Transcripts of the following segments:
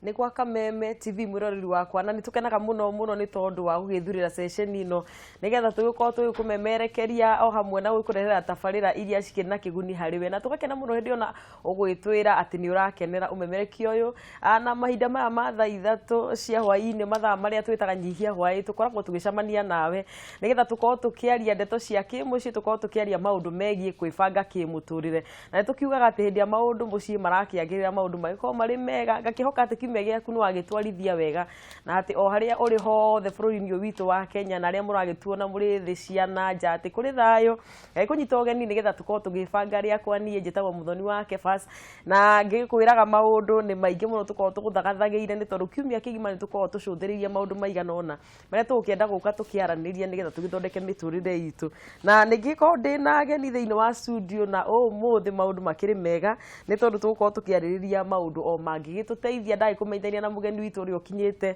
nĩ gwa Kameme TV mwiroreri wakwa na nitukenaga muno ni tondu wa gugithurira session ino nigetha tugikorwo tugikumemerekeria o hamwe na gukurehera tabarira iria cikina kiguni hariwe na tugakena muno hindi ona ugwitwira ati ni urakenera umemerekia uyu na mahinda maya ma thaa 3 cia hwaini mathaa maria twitaga nyihia hwai tukoragwo tugicamania nawe nigetha tukorwo tukiaria ndeto cia kimuci tukorwo tukiaria maundu megie kwibanga kimuturire na tukiugaga ati hindi ya maundu muci marakiagirira maundu magikorwo mari mega ngakihoka ati kiumia giaku ni wagitwarithia wega na ati o haria uri hothe bururi-ini witu wa Kenya na aria muragituona muri thi cia na nja ati kuri thayo kunyita ugeni nigetha tukorwo tugibanga riakwa nie njitagwo Muthoni wa Kebas na ngikwiraga maundu ni maingi muno tukorwo tuguthagathagiire ni tondu kiumia kigima ni tukorwo tucuthiririe maundu maiganona maria tugienda guka tukiaraniria nigetha tugithondeke miturire itu na ningikorwo ndina ageni thiini wa studio na umuthi maundu makiri mega ni tondu tugukorwo tukiaririria maundu o mangigituteithia ndagi kumeithania na mugeni witu uri ukinyite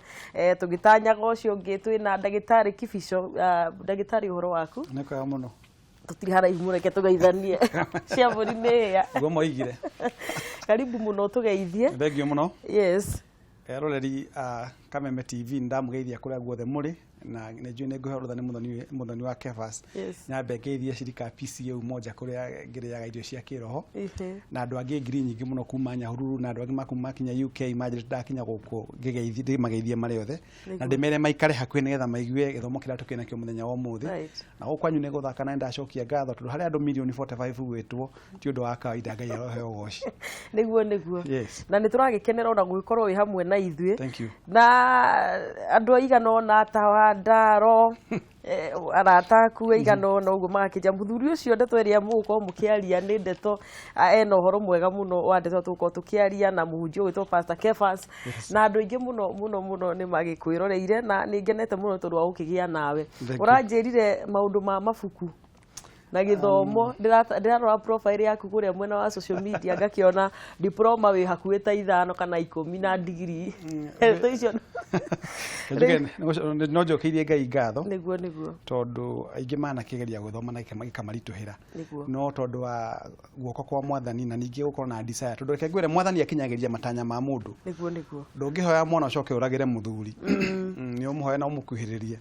tugitanyaga ucio ngi twina ndagitari Kibisho ndagitari uhoro waku nikaga muno tutiri haraihu mureke tugeithanie cia buri ni ya go moigire karibu muno tugeithie thengio muno yes roreri Kameme TV ndamugeithia kuria guothe muri na nejue neguhorotha ni Muthoni wa Kebas nyambe ngeithia shirika PCU moja kuria ngiriaga irio cia kiroho na andu angi ngiri nyingi muno kuma Nyahururu na andu angi makuma kinya UK majiri ndakinya guku ngigeithia mageithie mari othe na ndimere maikare hakwi nigetha maigue githomo kiria tukina kio muthenya wa umuthi na gukwanyu ni guthaka na ndacokia ngatho tondu hari andu milioni 45 gwitwo ti undu wa kawaida ngai arohe ugoci niguo na nituragikenera ona gugikorwo wi hamwe na ithuĩ na andu aigana ona tawa ndaro arataku igano no uguo makija muthuri ucio ndeto iria mugukorwo mukiaria ni ndeto ena uhoro mwega muno wa ndeto tugukorwo tukiaria na muhunjia witwo Pastor Kebas na andu ingi muno ni magikwiroreire na ningenete muno tondu wa gukigia nawe uranjirire maundu ma mabuku na githomo ndirarora profile yaku kuria mwena wa social media ngakiona diploma wi hakuwe ta 5 kana 10 na degree icio no njokirie ngai ngatho niguo tondu aingi mana kigeria guthoma na ikamaritũhĩra no tondu wa guoko kwa mwathani na ningi gukorwo na desire tondu reke ngwire mwathani akinyagĩria matanya ma mundu niguo ndũngĩhoya mwana ucoke uragire muthuri ni umuhoya na umukuhĩrĩrie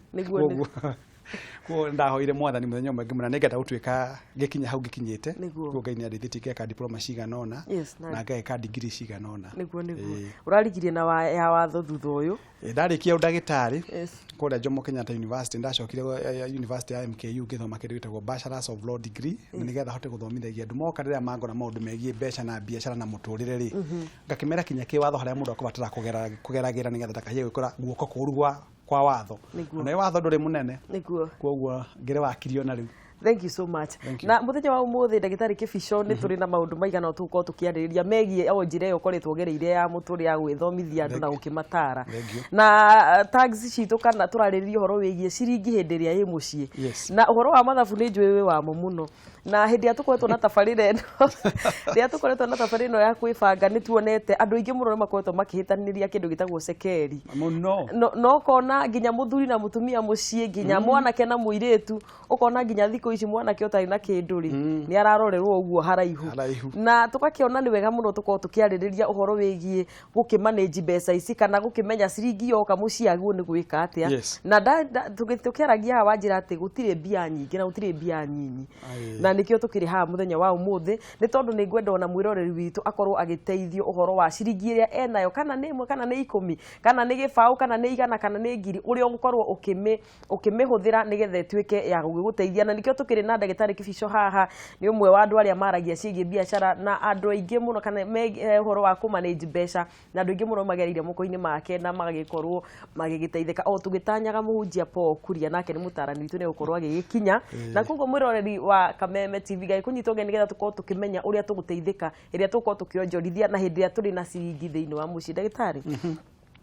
ko ndahoire mwathani muthenya umwe ngimuna ningeta gutwika gikinya hau gikinyite ko ngai ni arithitike ka diploma ciganona na ngai ka degree ciganona niguo urarigirie na ya watho thutha uyu ndarikia udagitari kore Jomo Kenyatta University ndacokire University ya MKU githoma kindu gitagwo Bachelors of Law degree nigetha hote guthomithagia andu moka riria mangona maundu megie mbeca na biashara na muturire ri ngakimera kinya ki watho haria mundu akubatara kugeragira nigetha ndakahiye gwikora guoko kuru kwa watho na watho nduri munene koguo ngire wakirio na riu. Thank you so much. Na muthenya wa umuthi ndagitari Kibisho ni turi na maundu maigana tuko tukiaririria megie o njire yo koretwo gereire ya muturi ya gwithomithia andu na gukimatara na tags citu kana turaririria horo wigie ciringi hindi ria muciĩ na horo wa mathabu ni njui wa muno na hindi ya tukoretwo na tabarire no ya kwĩbanga ni tuonete andu aingi muno makoretwo makihitaniria kindu gitagwo cekeri no kona nginya muthuri na mutumia muciĩ nginya mwanake na muiritu ukona nginya thiko ici mwanake utari na kinduri ni ararorerwo uguo haraihu na tukakiona ni wega muno tukorwo tukiaririria uhoro wigie gukimanage mbeca ici kana gukimenya ciringi yoka muciĩ aguo ni gwika atia na tukiaragia hawa njira ati gutire mbia nyingi na gutire mbia nyinyi na nikio tukiri ha muthenya wa umuthi ni tondu ni ngwenda ona mwiroreri witu akorwo agiteithio uhoro wa ciringi iria enayo kana ni 1 kana ni 10 kana ni gibau kana ni 100 kana ni 1000 uri ugukorwo ukimihuthira nigetha tuike ya guguteithia na nikio tukiri na ndagitari Kibisho haha ni umwe wa andu aria maragia ciigi biashara na andu aingi muno kana uhoro wa ku manage mbeca na andu aingi muno magerire moko-ini make na magagikorwo magigiteithika o tugitanyaga muhunjia Paul Kuria nake ni mutarani witu ni gukorwo agigikinya na koguo mwiroreri wa Kameme TV gai kunyitwo ngeni nigetha tukorwo tukimenya uria tuguteithika iria tukorwo tukionjorithia na hindi ya turi na ciringi thiini wa muciĩ ndagitari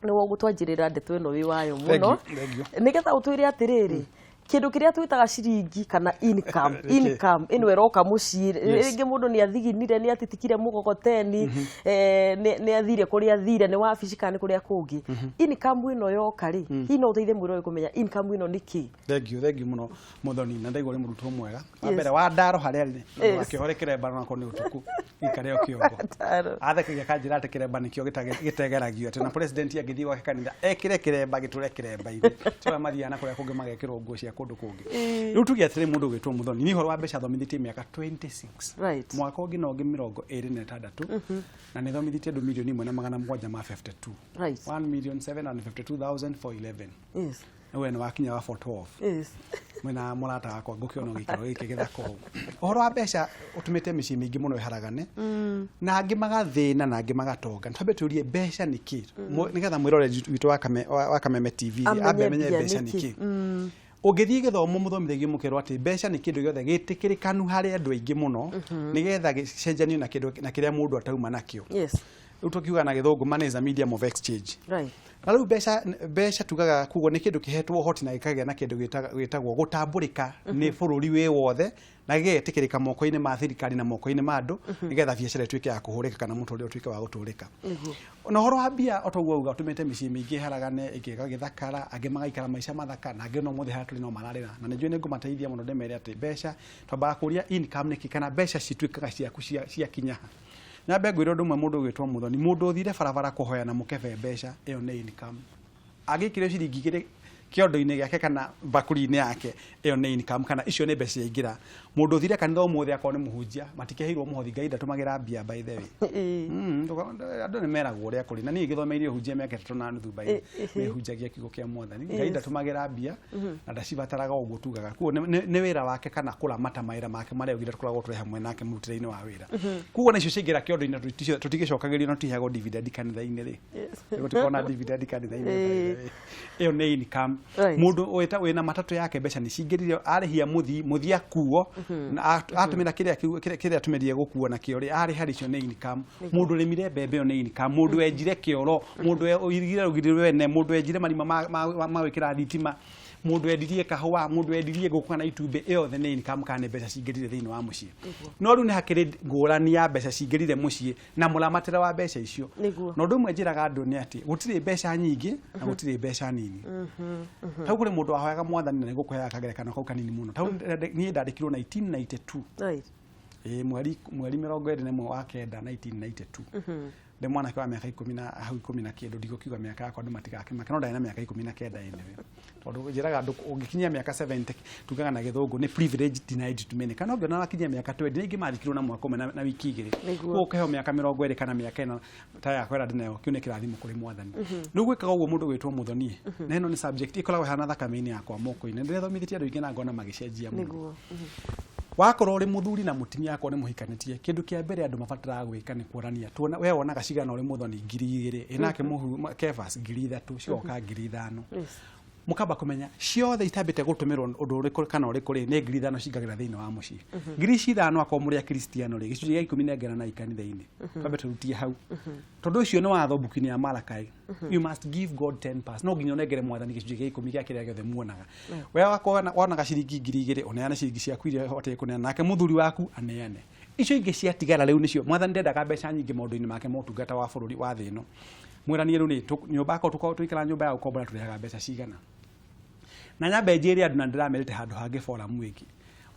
ni wo gutwanjirira ndeto ino wi wayo muno nigetha utwire atiriri kindu kiria twitaga ciringi kana income ino eroka mucii ringi mundu ni athiginire ni atitikire mugogoteni ni athire kuria athire ni wabici kana kuria kungi income ino yoka ri ino uteithie mwiro kumenya income ino niki. Thank you muno muthoni na ndaigwa ri murutwo mwega wa mbere wa ndaro haria ri akihore bana nako ni utuku ikareo kiongo athekagia kanjira ate kiremba nikio gitegeragio ati na president agithii wa kanitha ekire kiremba giture kiremba ire twa mathiana kuria kungi magekirwo nguo cia kundu kungi riu tugia atiri mundu gwitwo muthoni ni horo wa mbeca thomithitie miaka 26 mwaka ungi no ngi 26 na ni thomithitie andu milioni 1,752 1,752,000 for 11 we no wakinya wa 412 mwena murata wakwa ngukiona gikiro giki githako uhoro wa mbeca utumite micii mingi muno iharagane na angi magathina na angi magatonga twabe turie mbeca niki nigetha mwirore witu wa Kameme TV ambe menye mbeca niki ungithii githomo muthomithagio mukero ati mbeca ni kindu giothe gitikirikanu hari andu aingi muno nigetha gicenjanio na kindu na kiria mundu atauma nakio utokiuga na githungu money is a medium of exchange na riu mbeca tugaga kugo ni kindu kihetwo hoti na gikagea na kindu gitagwo gutamburika ni bururi wi wothe na gigetikirika moko-ini ma thirikari na moko-ini ma andu nigetha biacara ituike ya kuhurika kana mutu uri utuike wa guturika na horo wa bia otogwo uga utumite micii mingi haragane ikiga githakara angi magaikara maisha mathaka na angi no muthe haturi no mararira na njui ni ngumateithia muno ndemere ati mbeca twambaga kuria income niki kana mbeca cituikaga ciaku cia kinyaha na mbegwiro ndumwe mundu gwitwo muthoni mundu uthire barabara kuhoya na mukebe mbeca iyo ni income agikire ciringi igiri kiondo-ini giake kana bakuri-ini yake iyo ni income kana icio ni mbeca ingira mundu uthire kanitha umuthi akona ni muhunjia matikehirwo muhothi Ngai ndatumagira mbia by the way andu ni meragwo uria kuri na ni githomeire hunjia miaka 3 na nuthu by ni hunjagia kiugo kia Mwathani Ngai ndatumagira mbia na ndacibataraga uguo tugaga kuo ni wira wake kana kuramata maira make maria ugire tukoragwo turi hamwe nake murutire-ini wa wira kuo na icio cingira kiondo-ini tutigicokagirio no tihago dividend kanitha-ini ri tukona dividend kanitha-ini iyo ni income mundu wina matatu yake mbeca ni cingirire arihia muthia kuo atumira kiria atumirie gukuo na kio ri ari haricio ni income mundu rimire mbembe ni income mundu enjire kioro mundu irigire rugirire wene mundu enjire marima ma wikira thitima mundu endirie kahua mundu endirie gukuka na itumbe iyo the ni income kana mbeca cingirire thiini wa mucii no riu ni hakiri ngurani ya mbeca cingirire mucii na muramatira wa mbeca icio no ndumwe njiraga andu ni ati gutire mbeca nyingi na gutire mbeca nini tau kuri mundu ahoyaga Mwathani na nigukuheaga kagerekano kau kanini muno tau ni ndandikirwo 1992 mweri 21 wa kenda 1992 de mwana kwa miaka 10 na kindu ndigukiuga miaka yakwa andu matigakimake no ndari na miaka 19 enewe tondu njiraga andu ungikinyia miaka 70 tugaga na githungu ni privilege denied to many kana ungiona wakinyia miaka 20 ningi marikirwo na mwaka na wiki igiri ukeheo miaka 20 kana miaka ina ta yakwa ira ndinayo kiune kirathimo kuri Mwathani nu gwikaga uguo mundu gwitwo muthoni na ino ni subject ikoragwo hana thakame-ini yakwa moko-ini ndirethomithitie andu ingi na ngona magicenjia muno wakorwo uri muthuri na mutumia akwa ni muhikanitie kindu kia mbere andu mabataraga gwika ni kurania tuona we wonaga cigana uri muthoni 2,000 inake muhu Kefas 3,000 cioka 5,000 mukamba kumenya ciothe itambite gutumirwo undu uriku kana uriku ri ni 5,000 cingagira thiini wa mucii 5,000 akwa muri a Kristiano ri gicunji gia 10 ngena na ikanitha-ini twambe turutie hau tondu ucio ni watho buku-ini ya Malakai you must give God 10%. No nginya unengere Mwathani gicunji gia 10 gia kiria giothe muonaga we wakona wonaga ciringi 2,000 uneana ciringi ciaku iria hote kuneana nake muthuri waku aneane icio ingi ciatigara riu nicio Mwathani ndendaga mbeca nyingi maundu-ini make motungata wa bururi wa thi ino mwiranie riu ni nyumba yako tuikara nyumba ya ukombora turehaga mbeca cigana na nyambe njiri andu na ndiramerete handu hangi forum wiki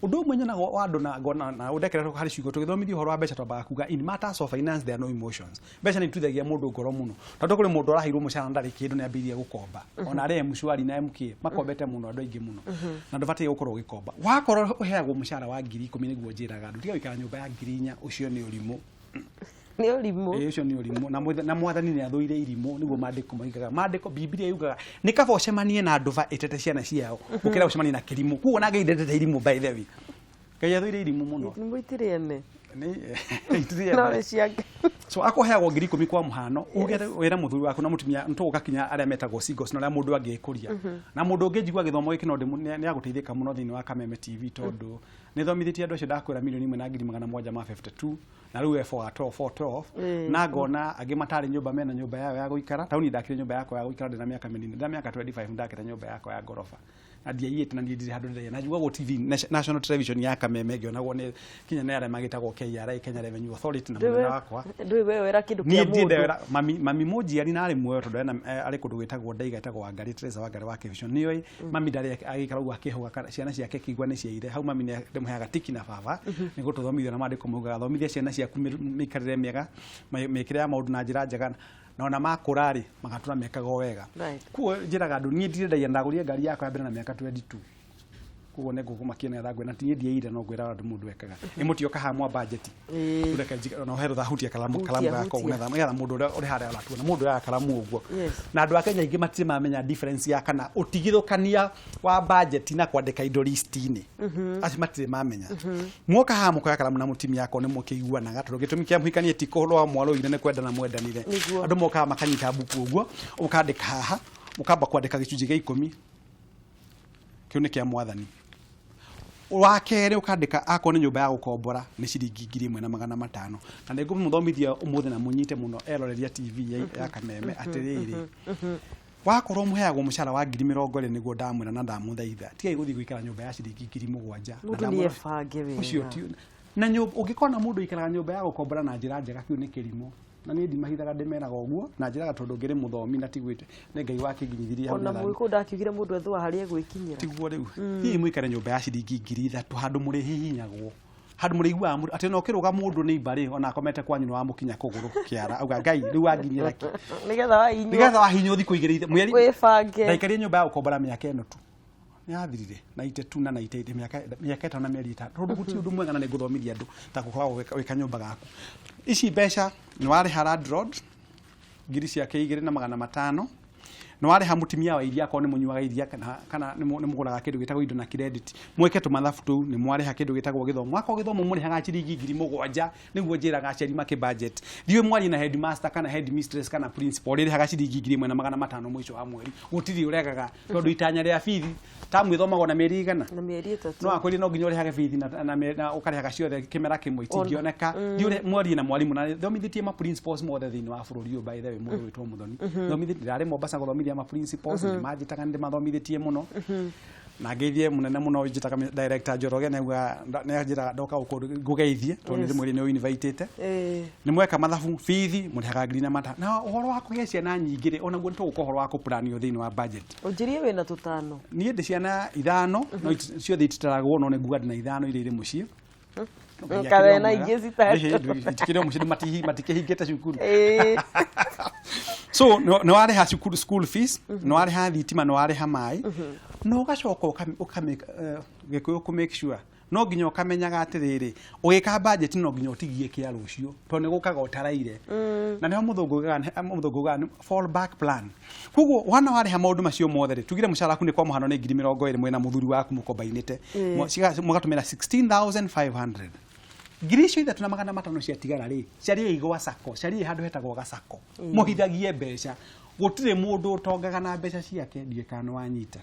undu umwe nyona wa andu na ngona na udekera hari ciugo tugithomithio horo wa mbeca twambaga kuga in matters of finance there are no emotions mbeca ni tuthagia mundu ngoro muno tondu kuri mundu arahirwo mucara ndari kindu ni ambirie gukomba ona ari mshwari na MK makombete muno andu aingi muno na ndubatie gukorwo gikomba wakorwo uheagwo mucara wa 10,000 niguo njiraga andu tiga wikara nyumba ya 4,000 ucio ni urimu ni urimu ucio ni urimu na Mwathani ni athuire irimu niguo mandiko magigaga mandiko Biblia yugaga ni kaba ucemanie na andu itete ciana ciao ukira ucemanie na kirimu kuo na ngeithete irimu by the way Ngai athuire irimu muno ni muitiriene ni itiriene so akoheagwo 10,000 kwa muhano ugere wera muthuri waku na mutumia ntugukakinya aria metagwo singles na aria mundu angikuria na mundu ungijigwa githomo giki no ni aguteithika muno thiini wa Kameme TV tondu nä thomithitie andå acio ndakwä milioni 1,152 na rä u F412 na ngona angä matarä nyå mba mena nyå mba yao ya gå ikara tauni ndakire nyå mba yakwa ya gå ikara ndä na mä aka mä nini ndä na mä aka 25 ndakire nyå mba yakwa ya ngoroba na ndiaiyete na ndirä handå ndä na njugagwo TV National Television ya Kameme ngionagwo nä kinya nä arä magätagwo KRA Kenya Revenue Authority na mwena wakwa ndå we wera kä ndå kä a må mami munjiari na arä muoyo tondå arä kå ndå gwä tagwo ndaiga etagwo Wangari Teresa Wangari wa Vision nä oä mami ndarä agä ikara uguo akä hå ciana ciake kä igua nä ciaire hau mami nä ndä må heaga tiki na baba nä gå tå thomithia na mandä kå må gaga thomithia ciana ciaku mä ikarä re mä ega mä kä re ya maå ndå na njä ra njega na makå rä magatura mekaga wega kuo njä raga andå niä ndirä ndaia ndagå rie ngari yakwa ya mbere na mä aka 22 kuo nä ngå kå makia nä thangwe na tiä ndieire no ngwä ra andå må ndå ekaga ä må tio kahamwa budget ureke no herå thahutia kalamu gakwa nä getha må ndå å rä harä aratuona må ndå ya kalamu å guo na andå a Kenya ingä matirä mamenya difference ya kana å tigithå kania wa budget na kwandä ka indo list-inä acio matirä mamenya mwoka haha må koya kalamu na må timi yakwa nä må kä iguanaga tondå gä tå mi kä a må hikanie ti kå rwa mwarå ire nä kwendana mwendanire andå mokaga makanyita mbuku å guo å kandä ka haha å kamba kwandä ka gä cunjä gä 10 kä u nä kä a mwathani wa kere ukandika ako ni nyumba ya gukombora ni ciringi 1,500 na nä ngå må thomithia å må thä na må nyite må no eroreria TV ya Kameme atä rä rä wakorwo må heagwo må cara wa 20,000 nä guo ndamwä ra na ndamå thaitha tigai gå thiä gå ikara nyumba ya ciringi 7,000 ucio na å ngä kona må ndå ikaraga nyumba ya gukombora na njä ra njega kä u nä kä rimå na nä ndimahithaga ndä meraga å guo na njä raga tondå ngä rä må thomi na tigwä te nä Ngai wakä nginyithirie ona mwä kå ndakiugire må ndå ethwa harä egwä kinyä ra tiguo rä u hihi må ikare nyumba ya ciringi 3,000 handå må rä hihinyagwo handå må rä iguaga atä no kä rå ga må ndå nä imbarä ona akomete kwanyu nä wa må kinya kå gå rå kä ara auga Ngai rä u wanginyä ra ki nä getha wahinywo thikå igä rä mweri wĩbange ndaikarie nyumba ya gå kombora mä aka ä no tu nä yathirire na ite tu na ite mä aka ĩtano na mĩeri ĩtano tondå gå tirä å ndå mwega na nä ngå thomithia andå ta gå koragwo wä ka nyumba gaku ici mbeca nä warä ha landlord ngiri ciake 2,500 no warä ha mutimia wa iria akorwo nä må nyuaga iria kana nä må gå raga kä ndå gä tagwo indo na credit mweke tå mathabu tå u nä mwarä ha kä ndå gä tagwo gä thomo mwaka gä thomo må rä haga ciringi 7,000 nä guo njä raga aciari makä budget thiä mwarie na headmaster kana headmistress kana principal rä rä haga ciringi 1,500 må ico wa mweri gå tirä å regaga tondå itanya rä a bithi tamu ithomagwo na mĩeri igana na mĩeri 3 no akwĩrĩ no nginya ũrĩ hage bithi na ũkarĩ haga ciothe kĩmera kĩmwe itingĩoneka ndiũrĩ mwarie na mwarimũ na thomithĩtie ma principals mothe thĩinĩ wa bũrũri ũyũ by the way mũndũ wĩtwo Mũthoni thomithĩtie ndarĩ Mombasa gũthomithia ma principals nĩ manjĩtaga nĩ mathomithĩtie mũno na ngeithie munene muno njitaga director Njoroge na nä njira ndoka ngugeithie tondå nä mwä nä invitete nä mweka mathabu bithi må rä haga ngiri na mata na å horo wa kå gä ciana nyingä rä onaguo nä tå gå ka å horo wa kå planio thä inä wa budget å njirie wä na tå tano niä ndä ciana 5 no ciothe ititaragwo no nä nguga ndä na 5 irä irä må ciä kadena ingĩ citarĩ itikĩrĩ mũciĩ matikĩhingĩte cukuru so nĩ warĩ ha cukuru school fees nĩ warĩ ha thitima nĩ warĩ ha maĩ no ũgacoka gĩkũyũ kũ make sure no nginya ũkamenyaga atĩrĩrĩ ũgĩka budget no nginya ũtigie kĩa rũciũ tondũ nĩ gũkaga ũtaraire na nĩho mũthũngũ ũgaga fall back plan koguo wana warĩ ha maũndũ macio mothe rĩ tugire mũcara waku nĩ kwa mũhano nĩ 20,000 mwena mũthuri waku mũkombainĩte mũgatũmĩra 16,500 ngiri icio 3,500 ciatigara rĩ ciarĩ igwa sako ciarĩ handũ hetagwo gacako mũhithagie mbeca gũtirĩ mũndũ ũtongaga na mbeca ciake ndiĩkana wanyita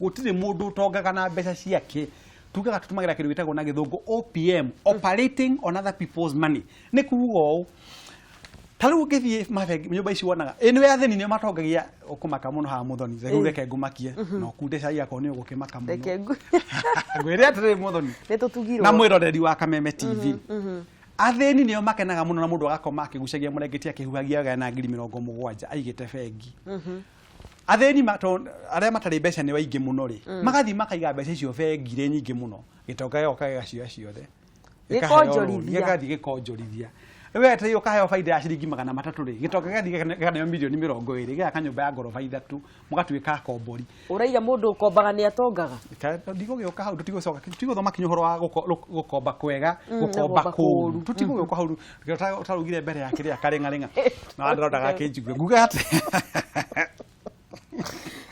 gũtirĩ mũndũ ũtongaga na mbeca ciake tugaga tutumagira kindu gitagwo na githungu OPM operating on other people's money nĩ kuuga ũũ taru ngithie mabengi nyumba ici wonaga ĩnĩ ya thĩni nĩ matongagia ũkũmaka mũno ha Mũthoni rĩu reke ngumakie no kunde cai yako nĩ ũgũkĩmaka mũno reke ngwĩre atĩrĩ Mũthoni nĩ tũtugirwo na mwĩroreri wa Kameme TV athĩni nĩo makenaga mũno na mũndũ agakoma akĩgucagia mũrengetia akĩhuhagia wega na 70,000 aigĩte bengi athĩni arĩa matarĩ mbeca nĩ waingĩ mũno rĩ magathi makaiga mbeca icio bengi rĩ nyingĩ mũno gĩtonga gĩoka gĩgacio ciothe gĩkonjorithia we atĩ ũkaheo faida ya ciringi 300 rĩ gĩtonga gĩgathi gĩkaneo milioni 20 gĩgaka nyũmba ya ngoroba 3 mũgatuĩka akombori ũraiga mũndũ ũkombaga nĩ atongaga ndigũgĩũka hau tũtigũthoma kinya ũhoro wa gũkomba kwega gũkomba kũũru tũtigũgĩũka hau ũtarugire mbere ya kĩrĩa karĩng'arĩng'a na wandarodaga kĩnjigue nguga atĩ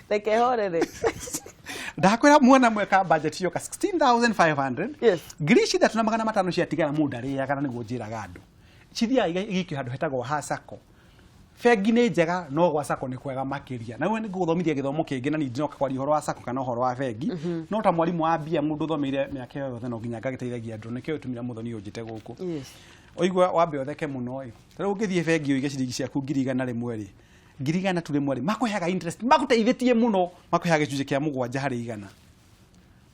reke horere ndakwĩra muona mweka budget yoka 16,500 yes ngiri ici 3,500 ciatigara mũndũ arĩaga na nĩguo njĩraga andũ cithiaga igĩikio handũ hetagwo ha sako bengi nĩ njega no gwa sako nĩ kwega makĩria na nĩ gũthomithia gĩthomo kĩngĩ na ningĩ no kwaria ũhoro wa sako kana ũhoro wa bengi no ta mwarimu wa mbia mũndũ thomeire mĩaka yothe no nginya ngagĩteithagia andũ nĩkĩo ũtumira mũthoni ũnjĩte gũkũ oigua wambe ũtheke mũno ĩ rĩu ũngĩthiĩ bengi ũige ciringi ciaku 100 rĩmwe rĩ 100 tu rĩmwe rĩ makũheaga interest magũteithĩtie mũno makũheaga gĩcunjĩ kĩa 7 harĩ 100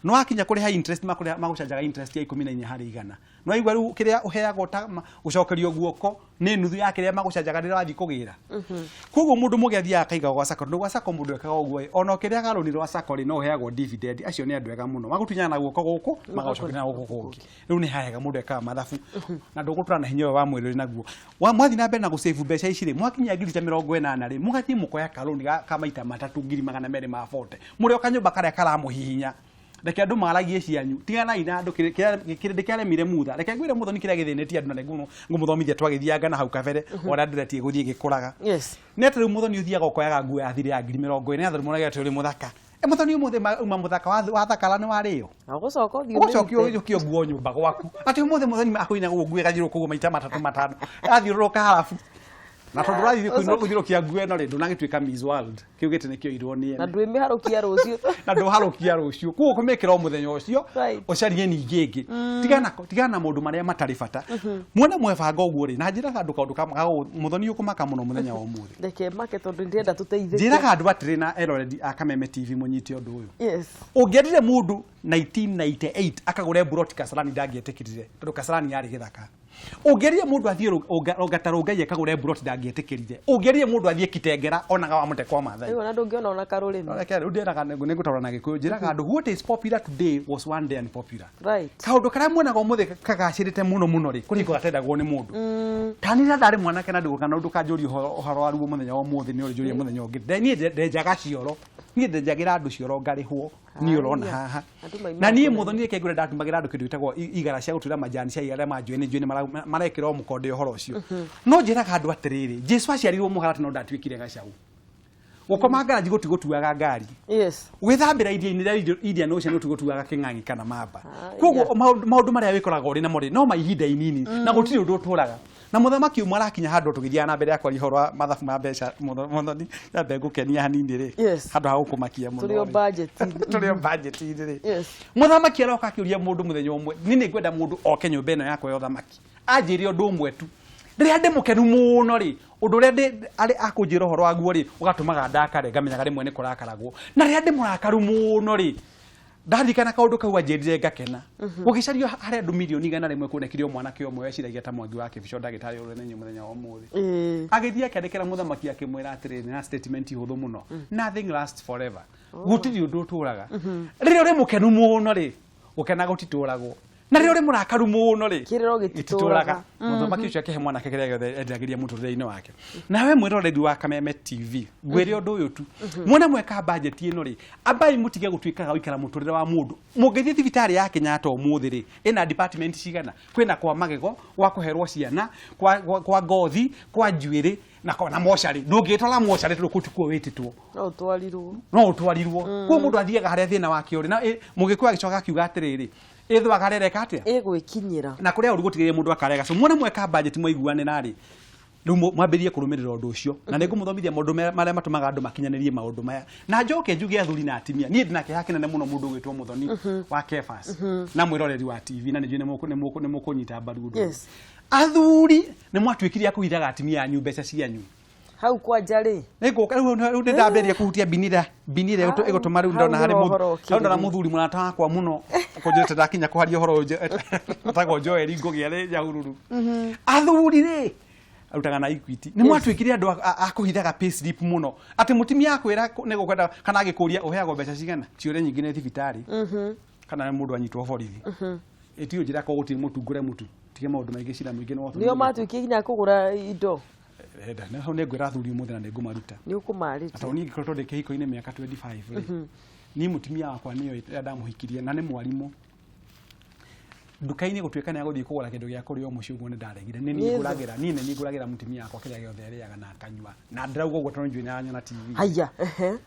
no akinya kũrĩha interest magũcanjaga interest ya 14 harĩ 100 no igwa rĩu kĩrĩa ũheagwo ta gũcokerio guoko nĩ nuthu ya kĩrĩa magũcanjaga rĩrĩa wathiĩ kũgĩra koguo mũndũ mũgĩathiaga akaiga gwa sako gwa sako mũndũ ekaga ũguo ona kĩrĩa garũni rwa sako rĩ no ũheagwo dividend acio nĩ andũ ega mũno magũtunyana na guoko gũkũ magacokeria na guoko kũngĩ rĩu nĩ hahega mũndũ ekaga mathabu na ndũgũtũra na hinya wa mwĩrĩ naguo mwathi na mbere na gũsave mbeca ici rĩ mwakinya 80 rĩ mũgathiĩ mũkoya karũni ka maita 3,240 mũrĩ okanyũmba karĩa karamũhihinya reke andũ maragie cianyu tiganai na andũ kĩrĩndĩ kĩaremire mutha reke ngwĩre mũthoni kĩrĩa gĩthĩnĩtie andũ na ngũmũthomithia twagĩthianga na hau kabere ora ndĩretie gũthiĩ gĩkũraga nĩ atĩ rĩu mũthoni ũthiaga ũkoyaga nguo ya thirĩ ya 20,000 athe mũrage atĩ ũrĩ mũthaka mũthoni ũmũthĩ uma mũthaka wa thakara nĩ warĩo ũgũcokio nguo nyũmba gwaku atĩ ũmũthĩ mũthoni akũinagwo nguo ĩgathiũrũrũka maita 3-5 athiũrũrũka harabu na tondu rathi guthirukia nguo eno ri ndunagituika Miss World kiugite nikio irwo ni ene na ndwi miharukia rucio na nduharukia rucio kuo kumikira muthenya ucio ucarie ningi ingi tigana maundu maria matari bata muone mwebanga uguo ri na njira kandu kaundu muthoni ukumaka muno muthenya wa umuthi ndeke make tondu ndienda tuteithie njira kandu batiri na Eloredi akameme TV munyite undu uyu yes ungiendire mundu 1998 akagure buroti Kasarani ndangietikirire tondu Kasarani yari githaka ungerie mundu athie ogatarungaye kagure buroti ndangietikirire ungerie mundu athie Kitengera onaga wa mute kwa mathai na ndungiona ona karurimi reke ndiraga ningutara na gikuyu njira kandu what is popular today was one day unpopular right kaundu karia muonaga umuthi kagacirite muno ri kuri gatendagwo ni mundu kanira ndari mwanake na nduguka na ndukanjuri uhoro waruo muthenya wa umuthi ni uri njuri muthenya ungi ni ndenjaga cioro ni ndenjagira andu cioro ngarihwo ni urona haha na ni muthoni reke ngure ndatumagira andu kindu itagwo igara cia gutura majani cia igara manjueni marekira mukonde uhoro ucio no njiraga andu atiriri Jesu aciarirwo muharati no ndatwikire gacau gukoma ngari gutigutuaga ngari yes withambira idia no cia no tugutuaga king'ang'i kana mamba koguo maundu maria wikoraga uri na mori no maihinda inini na gutiri undu uturaga na muthamaki umwe arakinya handu tugithia na mbere yakwa ihoro mathabu ma mbeca muthoni na mbe gukenia hanini ri handu ha gukumakia muno turio budget ri muthamaki aroka akiuria mundu muthenya umwe nini ngwenda mundu oke nyumba ino yakwa ya uthamaki anjiri undu umwe tu riria ndi mukenu muno ri undu ria ari akunjira horo waguo ri ugatumaga ndakare ngamenyaga rimwe ni kurakaragwo na riria ndi murakaru muno ri ndarikana kaundu kau anjirire ngakena gugicario hari andu milioni 100 kunekirio mwanake omwe weciragia ta mwangi wake bico ndagitari urenenye muthenya wa muthi agithia akandikira muthamaki akimwira atiri na statement ihuthu muno nothing lasts forever gutiri undu uturaga riria uri mukenu muno ri ukena gutituragwo na riria uri murakaru muno ri kiriro gitituraga muthamaki ucio akihe mwanake kiria giothe endagiria muturire-ini wake nawe mwiroreri wa Kameme TV gwire undu uyu tu mwona mweka budget ino ri abai mutige gutwikaga uikara muturire wa mundu mungithie thibitari ya Kenyatta umuthi ri ina department cigana kwina kwa magego gwa kuherwo ciana kwa ngothi kwa njuiri na kona moshari ndungitwara moshari tukutukwo wititwo no utwarirwo kwa mundu athiaga haria thina wake uri na mugikuwa agicoka akiuga atiriri ithwa garereka atia igwikinyira na kuria uri gutigirie mundu akarega so mwone mweka budget mwaiguanira ri riu mwambirie kurumirira undu ucio na ningumuthomithia maundu maria matumaga andu makinyanirie maundu maya na njoke njuge athuri na atimia ni ndinake hakinene muno mundu gwitwo muthoni wa Kebas na mwiroreri wa TV na njui ni mukunyita mbaru undu athuri ni mwatwikiria akuhithaga atimia anyu mbeca cianyu hau kwa njari niguka riu ndamberia kuhutia binira igutuma riu ndona hari ndona muthuri murata wakwa muno kunjete ndakinya kuharia horo tago Joel ngugia ri nyahururu athuri ri arutaga na Equity ni mwatwikire andu akuhithaga pay slip muno ati mutimia akwira nigukwenda kana agikuria uheagwo mbeca cigana ciure nyingi ni thibitari kana mundu anyitwo borithi etio njira ko gutiri mutungure mutu tige maundu maingi cira muingi no nio matwikie nginya kugura indo na ho negwira athuri umuthi na ningumaruta ni ukumarita ata ni ngikoto de kehiko ine miaka 25 ni mutimia wakwa niyo ndamuhikirie na ni mwarimu ndukaini gutweka ni aguthii kugura kindu gia kuria mucio guo ni ndaregire ni nguragira mutimia wakwa kiria giothe eriaga na akanywa na ndirauga uguo tondu njui na nyona TV haya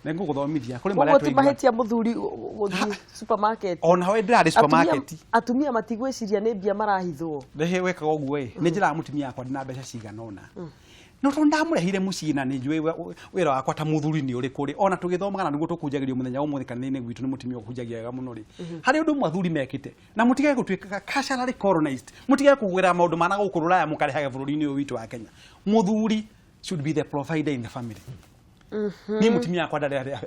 ninguguthomithia kuri maria twa mahetia muthuri guthii supermarket ona ho ndirari supermarket atumia matigwiciria ni mbia marahithwo ndehe wekaga uguo ni njira mutimia wakwa ndina mbeca cigana ona no to ndamurehire muciĩ na nĩ njũĩ wĩra wakwa ta mũthuri nĩ ũrĩ kũrĩ ona tũgĩthomaga na nĩguo tũkũnjagĩrio mũthenya ũmwe kanitha-inĩ gwitũ nĩ mũtumia ũkũnjagia wega mũno rĩ harĩ ũndũ ũmwe athuri mekĩte na mũtige gũtuĩka culturally colonized mũtige kũgwĩra maũndũ mana gũkũ Rũraya mũkarehaga bũrũri-inĩ ũyũ witũ wa Kenya mũthuri should be the provider in the family ni mutumia yakwa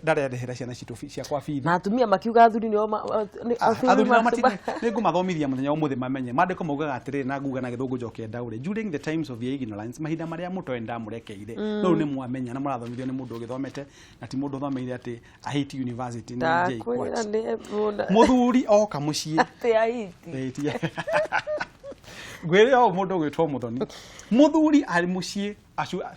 ndarehera ciana citũ ciakwa bithi na atumia makiuga athuri nĩo athuri na matine nĩngũmathomithia mũthenya ũmũthĩ mamenye mandĩko maugaga atĩrĩ na nguga na gĩthũngũ njoke ndaure during the times of your ignorance mahinda marĩa mũtoe ndamũrekeire no nĩ mwamenya na mũrathomithio nĩ mũndũ ũgĩthomete na ti mũndũ ũthomeire atĩ ahiti university nĩ njei mũthuri oka mũciĩ atĩ ahiti gwĩre o mũndũ ũgĩtwo mũthoni mũthuri arĩ mũciĩ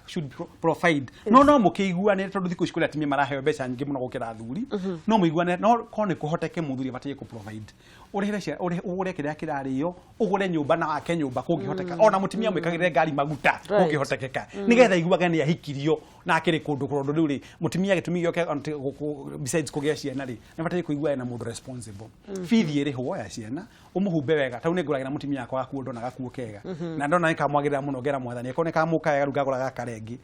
should provide no mũkĩiguane tondũ thikũ ici kũrĩa atumia maraheo mbeca nyingĩ mũno gũkĩra athuri no mũiguane no korwo nĩ kũhoteke mũthuri batiĩ kũ provide ũgũre kĩrĩa kĩrarĩo ũgũre nyũmba na wake nyũmba kũngĩhoteka ona mũtumia mwĩkagĩre ngari maguta kũngĩhotekeka nĩgetha iguaga nĩ ahikirio na akĩrĩ kũndũ rĩu rĩ mũtumia gĩtumi gĩoke besides kũgĩa ciana rĩ nĩ batiĩ kũiguana na mũndũ responsible bithi ĩrĩhwo ya ciana ũmũhumbe wega tau nĩ ngũragĩra mũtumia yakwa gakuo ndona gakuo kega na ndona nĩkamwagĩrĩra mũno ngera mwathani akone kamũka wega rũga gũraga karengi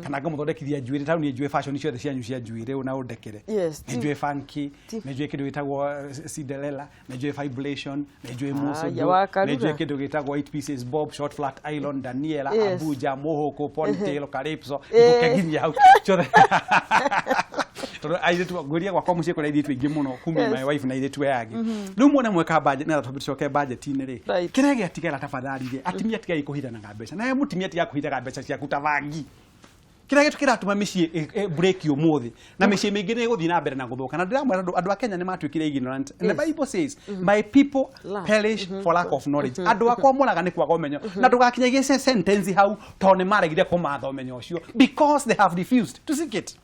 kana ngamuthondekithia njuĩrĩ tau nĩ njũĩ fashion ciothe cianyu cia njuĩrĩ una ũndekere nĩ njũĩ funky nĩ njũĩ kĩndũ gĩtagwo Cinderella nĩ njũĩ vibration nĩ njũĩ muso nĩ njũĩ kĩndũ gĩtagwo 8 pieces bob short flat island Daniela Abuja mohoko ponytail calypso ikokegiria hau ciothe tondũ airĩtu ngwĩria gwakwa mũciĩ kũrĩa airĩtu aingĩ mũno kumia my wife na airĩtu ayage rĩu muone mweka budget na tũcoke budget-inĩ rĩ kĩrĩa gĩatigara tafadhali rĩ atumia tigai kũhithanaga mbeca na mũtumia tiga kũhithaga mbeca ciaku ta vangi kĩrĩa gĩtũkĩratũma mĩciĩ break ũmũthĩ na mĩciĩ mĩingĩ nĩ gũthiĩ na mbere na gũthũka na ndĩramwĩra andũ a Kenya nĩ matuĩkire ignorant and the Bible says my people perish for lack of knowledge andũ akwa moraga nĩ kwaga ũmenyo na ndũgakinyagie sentence hau tondũ nĩ maregire kũmatha ũmenyo ũcio because they have refused to seek it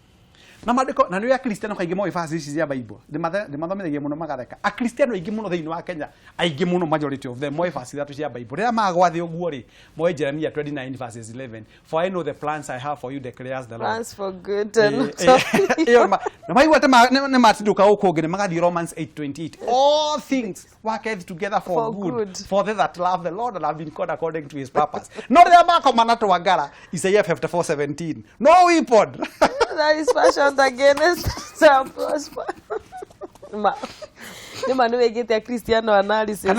na mandĩko na nĩ ya Kristiano kaingĩ moĩ verse ici cia Bible ndĩmathomithagia mũno magatheka a Kristiano aingĩ mũno thĩinĩ wa Kenya aingĩ mũno majority of them moĩ verse ithatũ cia Bible rĩrĩa magwa thĩ ũguo rĩ moĩ Jeremiah 29 verses 11 for I know the plans I have for you declares the Lord plans for good and na maigua nĩ matinduka gũkũ ngĩ magathiĩ Romans 8:28 all things worketh together for good for they that love the Lord and have been called according to his purpose no rĩrĩa makomana twangara Isaiah 54:17 no weapon that is fashioned against shall prosper. Nĩma nĩ wĩgĩte Cristiano analysis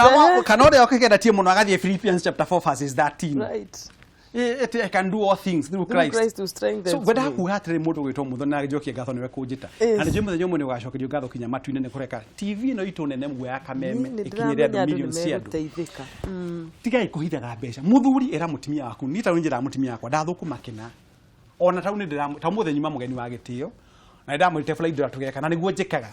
kana ũrĩa ũkĩgenda tie mũno agathiĩ Philippians chapter 4 verses 13 right I can do all things through Christ to strengthen so gwenda kuga atĩrĩ mũndũ gwĩtwo mũthoni na njokie ngatho nĩwe kũnjĩta na nĩ mũthenya ũmwe nĩ ũgacokerio ngatho kinya matu-inĩ nĩ kũreka TV ĩno itũ nene muoya ya kameme ikinyĩre andũ millions cia andũ tigai kũhithaga mbeca mũthuri era mũtumia waku nĩ ta njĩra mũtumia wakwa ndathũkũma kĩna ona tau nĩ ta mũthenya nyuma mũgeni wa gĩtĩo na ndamwĩte flight tũgeka na nĩguo njĩkaga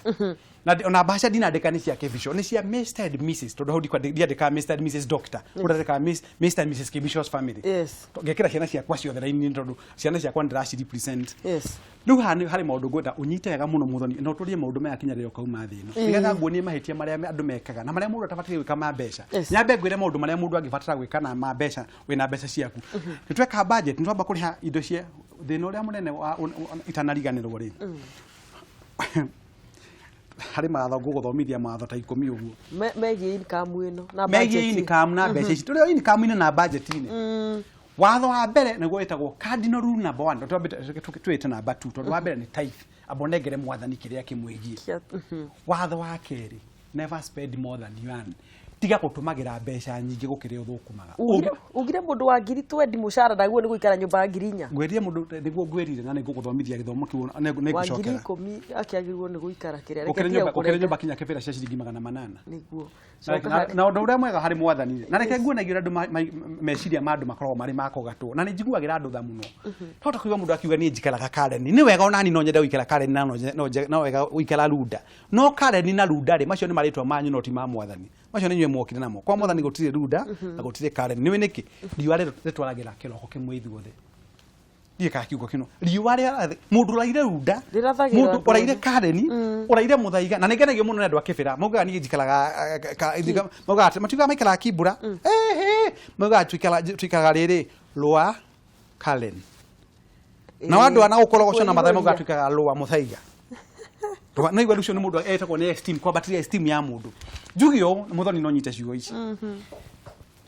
na ona mbaca ndinandĩka nĩ cia Kebisho nĩ cia Mr and Mrs tondũ hau ndiandĩka Mr and Mrs Doctor ũrandĩka Mr and Mrs Kebisho's family ngekĩra ciana ciakwa ciothe raini tondũ ciana ciakwa ndĩraci represent rĩu harĩ maũndũ ngwenda ũnyite wega mũno mũthoni na ũtũrie maũndũ maya kinya rĩrĩa ũkauma thĩ ĩno nĩgetha nguonie mahĩtia marĩa andũ mekaga na marĩa mũndũ atabatiĩ gwĩka ma mbeca nyambe ngwĩre maũndũ marĩa mũndũ angĩbatara gwĩka na ma mbeca wĩna mbeca ciaku nĩtweka budget nĩtwamba kũrĩha indo cia thĩna ũrĩa mũnene itanariganĩrwo rĩ harĩ matho ngũgũthomithia matho ta 10 ũguo megiĩ income ĩno na budget megiĩ income na mbeca ici tũrĩ income-inĩ na budget-inĩ watho wa mbere nĩguo wĩtagwo cardinal rule number 1 twĩte number 2 tondũ wa mbere nĩ tithe abonengere mwathani kĩrĩa kĩmwĩgiĩ watho wa kerĩ never spend more than you earn tiga gũtũmagĩra mbeca nyingĩ gũkĩrĩa ũthũkũmaga ugire mũndũ wa ngiri 20 mũcara naguo nĩ gũikara nyũmba ya ngiri 4 ngwĩria mũndũ nĩguo ngwĩrire na nĩngũgũthomithia gĩthomo kĩu nĩngũcokera wa ngiri 10 akĩagĩrĩirwo nĩ gũikara kĩrĩa ũkĩrĩa nyũmba kinya kĩbĩra cia ciringi 800 nĩguo na ũndũ ũrĩa mwega harĩ mwathani na reke nguonagia andũ meciria ma andũ makoragwo marĩ ma kũgatwo na nĩ njiguagĩra andũ tha mũno tota kuiga mũndũ akiuga niĩ njikaraga Kareni nĩ wega onani no nyende gũikara Kareni no wega gũikara Runda no Kareni na Runda rĩ macio nĩ marĩtwa manyu no ti ma mwathani macio nĩ nyuĩ mwokire namo kwa mwathani gũtirĩ Runda na gũtirĩ Kareni nĩwe nĩkĩ riũa rĩtwaragĩra kĩroko kĩmwe ithuothe ndiye ka kiugo kino riũa rĩa mũndũ ũraire Runda mũndũ ũraire Kareni ũraire Mũthaiga na nĩngenagio mũno nĩ andũ a Kĩbĩra maugaga niĩ njikaraga maugaga atĩ matiugaga maikaraga Kĩmbura maugaga tuikaraga rĩrĩ Rũa Kareni na andũ ana gũkorogocwo na Mathai maugaga tuikaraga Rũa Mũthaiga na igwa rũcio nĩ mũndũ etagwo nĩ esteem kwambatĩria esteem ya mũndũ njugio mũthoni no nyite ciugo ici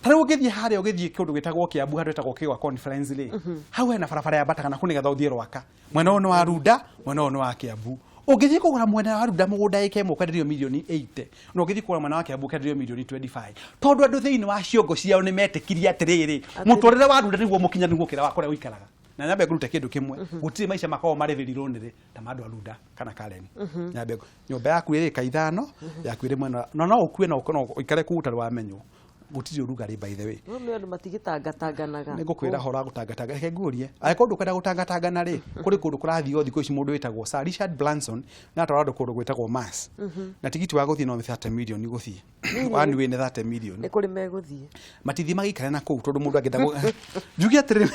Tariũ ũgĩthiĩ harĩa ũgĩthiĩ kĩndũ gĩtagwo Kiambu handũ etagwo Kĩgwa Conference rĩ hau hena barabara ya Mbata na kũnigetha ũthiĩ Rwaka mwena ũyũ wa Runda mwena ũyũ wa Kiambu ũngĩthiĩ kũgũra mwena wa Runda mũgũnda ĩka ĩmwe ũkenderio mirioni 80 na ũngĩthiĩ kũgũra mwena wa Kiambu ũkenderio mirioni 25 tondũ andũ thĩinĩ wa ciongo ciao nĩ metĩkirie atĩrĩrĩ mũtũrĩre wa Runda nĩguo mũkinya nĩguo kĩra wa kũrĩa ũikaraga na nyambe ngũrute kĩndũ kĩmwe gũtirĩ maica makao marĩ thĩrirwo nĩ ta mandũ a Runda kana Karen nyambe nyũmba yaku ĩrĩ ka ithano yaku ĩrĩ mwena no ũkue na ũikare kũu ũtarĩ wamenywo gũtirĩ ũrugarĩ by the way no nĩ andũ matigĩtangatanganaga nĩ ngũkwĩra hora gũtangatanga reke nguũrie angĩkorwo ndũkwenda gũtangatangana rĩ kũrĩ kũndũ kũrathiĩ thikũ ici mũndũ wĩtagwo Sir Richard Branson na atwara andũ kũndũ gwĩtagwo Mars na tigiti wa gũthiĩ no 30 million gũthiĩ one way nĩ 30 million nĩ kũrĩ megũthiĩ matithiĩ magĩikare na kũu tondũ mũndũ angĩenda njuge atĩrĩrĩ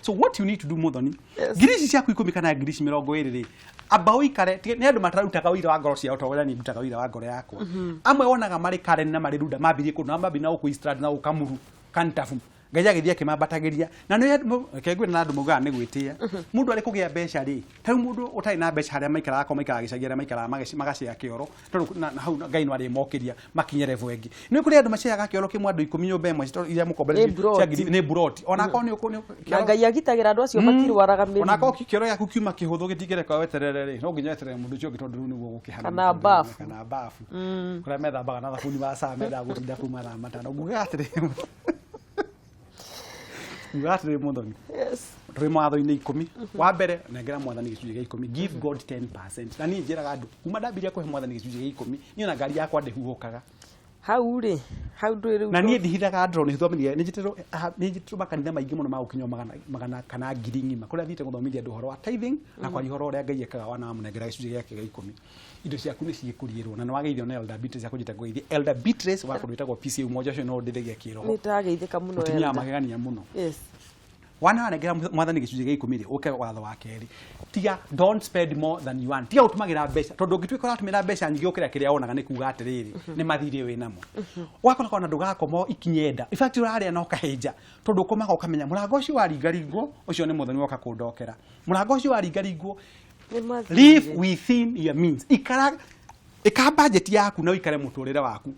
so what you need to do Muthoni ngiri ici ciaku 10 kana ngiri 20 rĩ amba ũikare nĩ andũ matarutaga ũira wa ngoro ciao tondũ nĩ ndutaga ũira wa ngoro yakwa amwe wonaga marĩ Karen na marĩ Runda mambirie kũndũ mambi na gũkũ Eastland na gũkamuru Kantafu Ngai agĩthiĩ akĩmambatagĩria na nĩ kengwe na andũ mugaga nĩ gwĩtĩa mũndũ arĩ kũgĩa mbeca rĩ tarĩ mũndũ ũtarĩ na mbeca harĩa maikaraga ko maikaraga gĩcagia maikaraga magacĩa kĩoro tondũ na hau Ngai no arĩ mokĩria makinye level ĩngĩ nĩ kũrĩ andũ maciaga kĩoro kĩmwe andũ 10 nyũmba ĩmwe iria mũkombereria cia ngiri nĩ buroti ona ko nĩ Ngai agitagĩra andũ acio matirwaraga mĩrimũ ona ko kĩoro gĩaku kiuma kĩhũthũ gĩtingĩreka weterere rĩ no nginya weterere mũndũ ũcio ũngĩ tondũ rĩu nĩguo gũkĩhana kana bafu kũrĩa methambaga na thabuni wa saa menda gũtinda kuma na matano nguga atĩrĩ Ngatire Muthoni. Yes. Tũrĩ mawatho-inĩ 10 wa mbere nengera mwathani gĩcunjĩ gĩa 10 give God 10%. Na niĩ njĩraga andũ kuma ndambirie kũhe mwathani gĩcunjĩ gĩa 10 niĩ na ngari yakwa ndĩhuhũkaga. Hau rĩ hau ndũ rĩu na niĩ ndihithaga ndro nĩ thomithia nĩ njĩtĩrwo makanitha maingĩ mũno magũkinywo magana kana ngiri ng'ima kũrĩa thiĩte gũthomithia andũ ũhoro wa tithing na kwaria ũhoro ũrĩa Ngai ekaga wana mũnengera gĩcunjĩ gĩake gĩa 10 indo ciaku nĩ ciĩkũrĩrwo na nĩ wageithio na Elder Beatrice akũnyita gũithia Elder Beatrice wa kũndũ wĩtagwo PCA umoja ũcio no ndĩthagia kĩroho nĩ ndageithĩka mũno Elder magegania mũno yes wana wanengera mwathani gĩcunjĩ gĩa 10 rĩ ũke watho wa kerĩ tiga don't spend more than you want tiga ũtũmagĩra mbeca tondũ ũngĩtuĩka ũratũmĩra mbeca nyingĩ ũkĩra kĩrĩa wonaga nĩ kuuga atĩrĩrĩ nĩ mathirĩ wĩ namo wakora na ndũgakoma ikinye nda in fact ũrarĩa no kahenja tondũ ũkomaga ũkamenya mũrango ũcio waringaringwo ũcio nĩ Muthoni woka kũndokera mũrango ũcio waringaringwo live within your means ika budget yaku na ũikare mũtũrĩre waku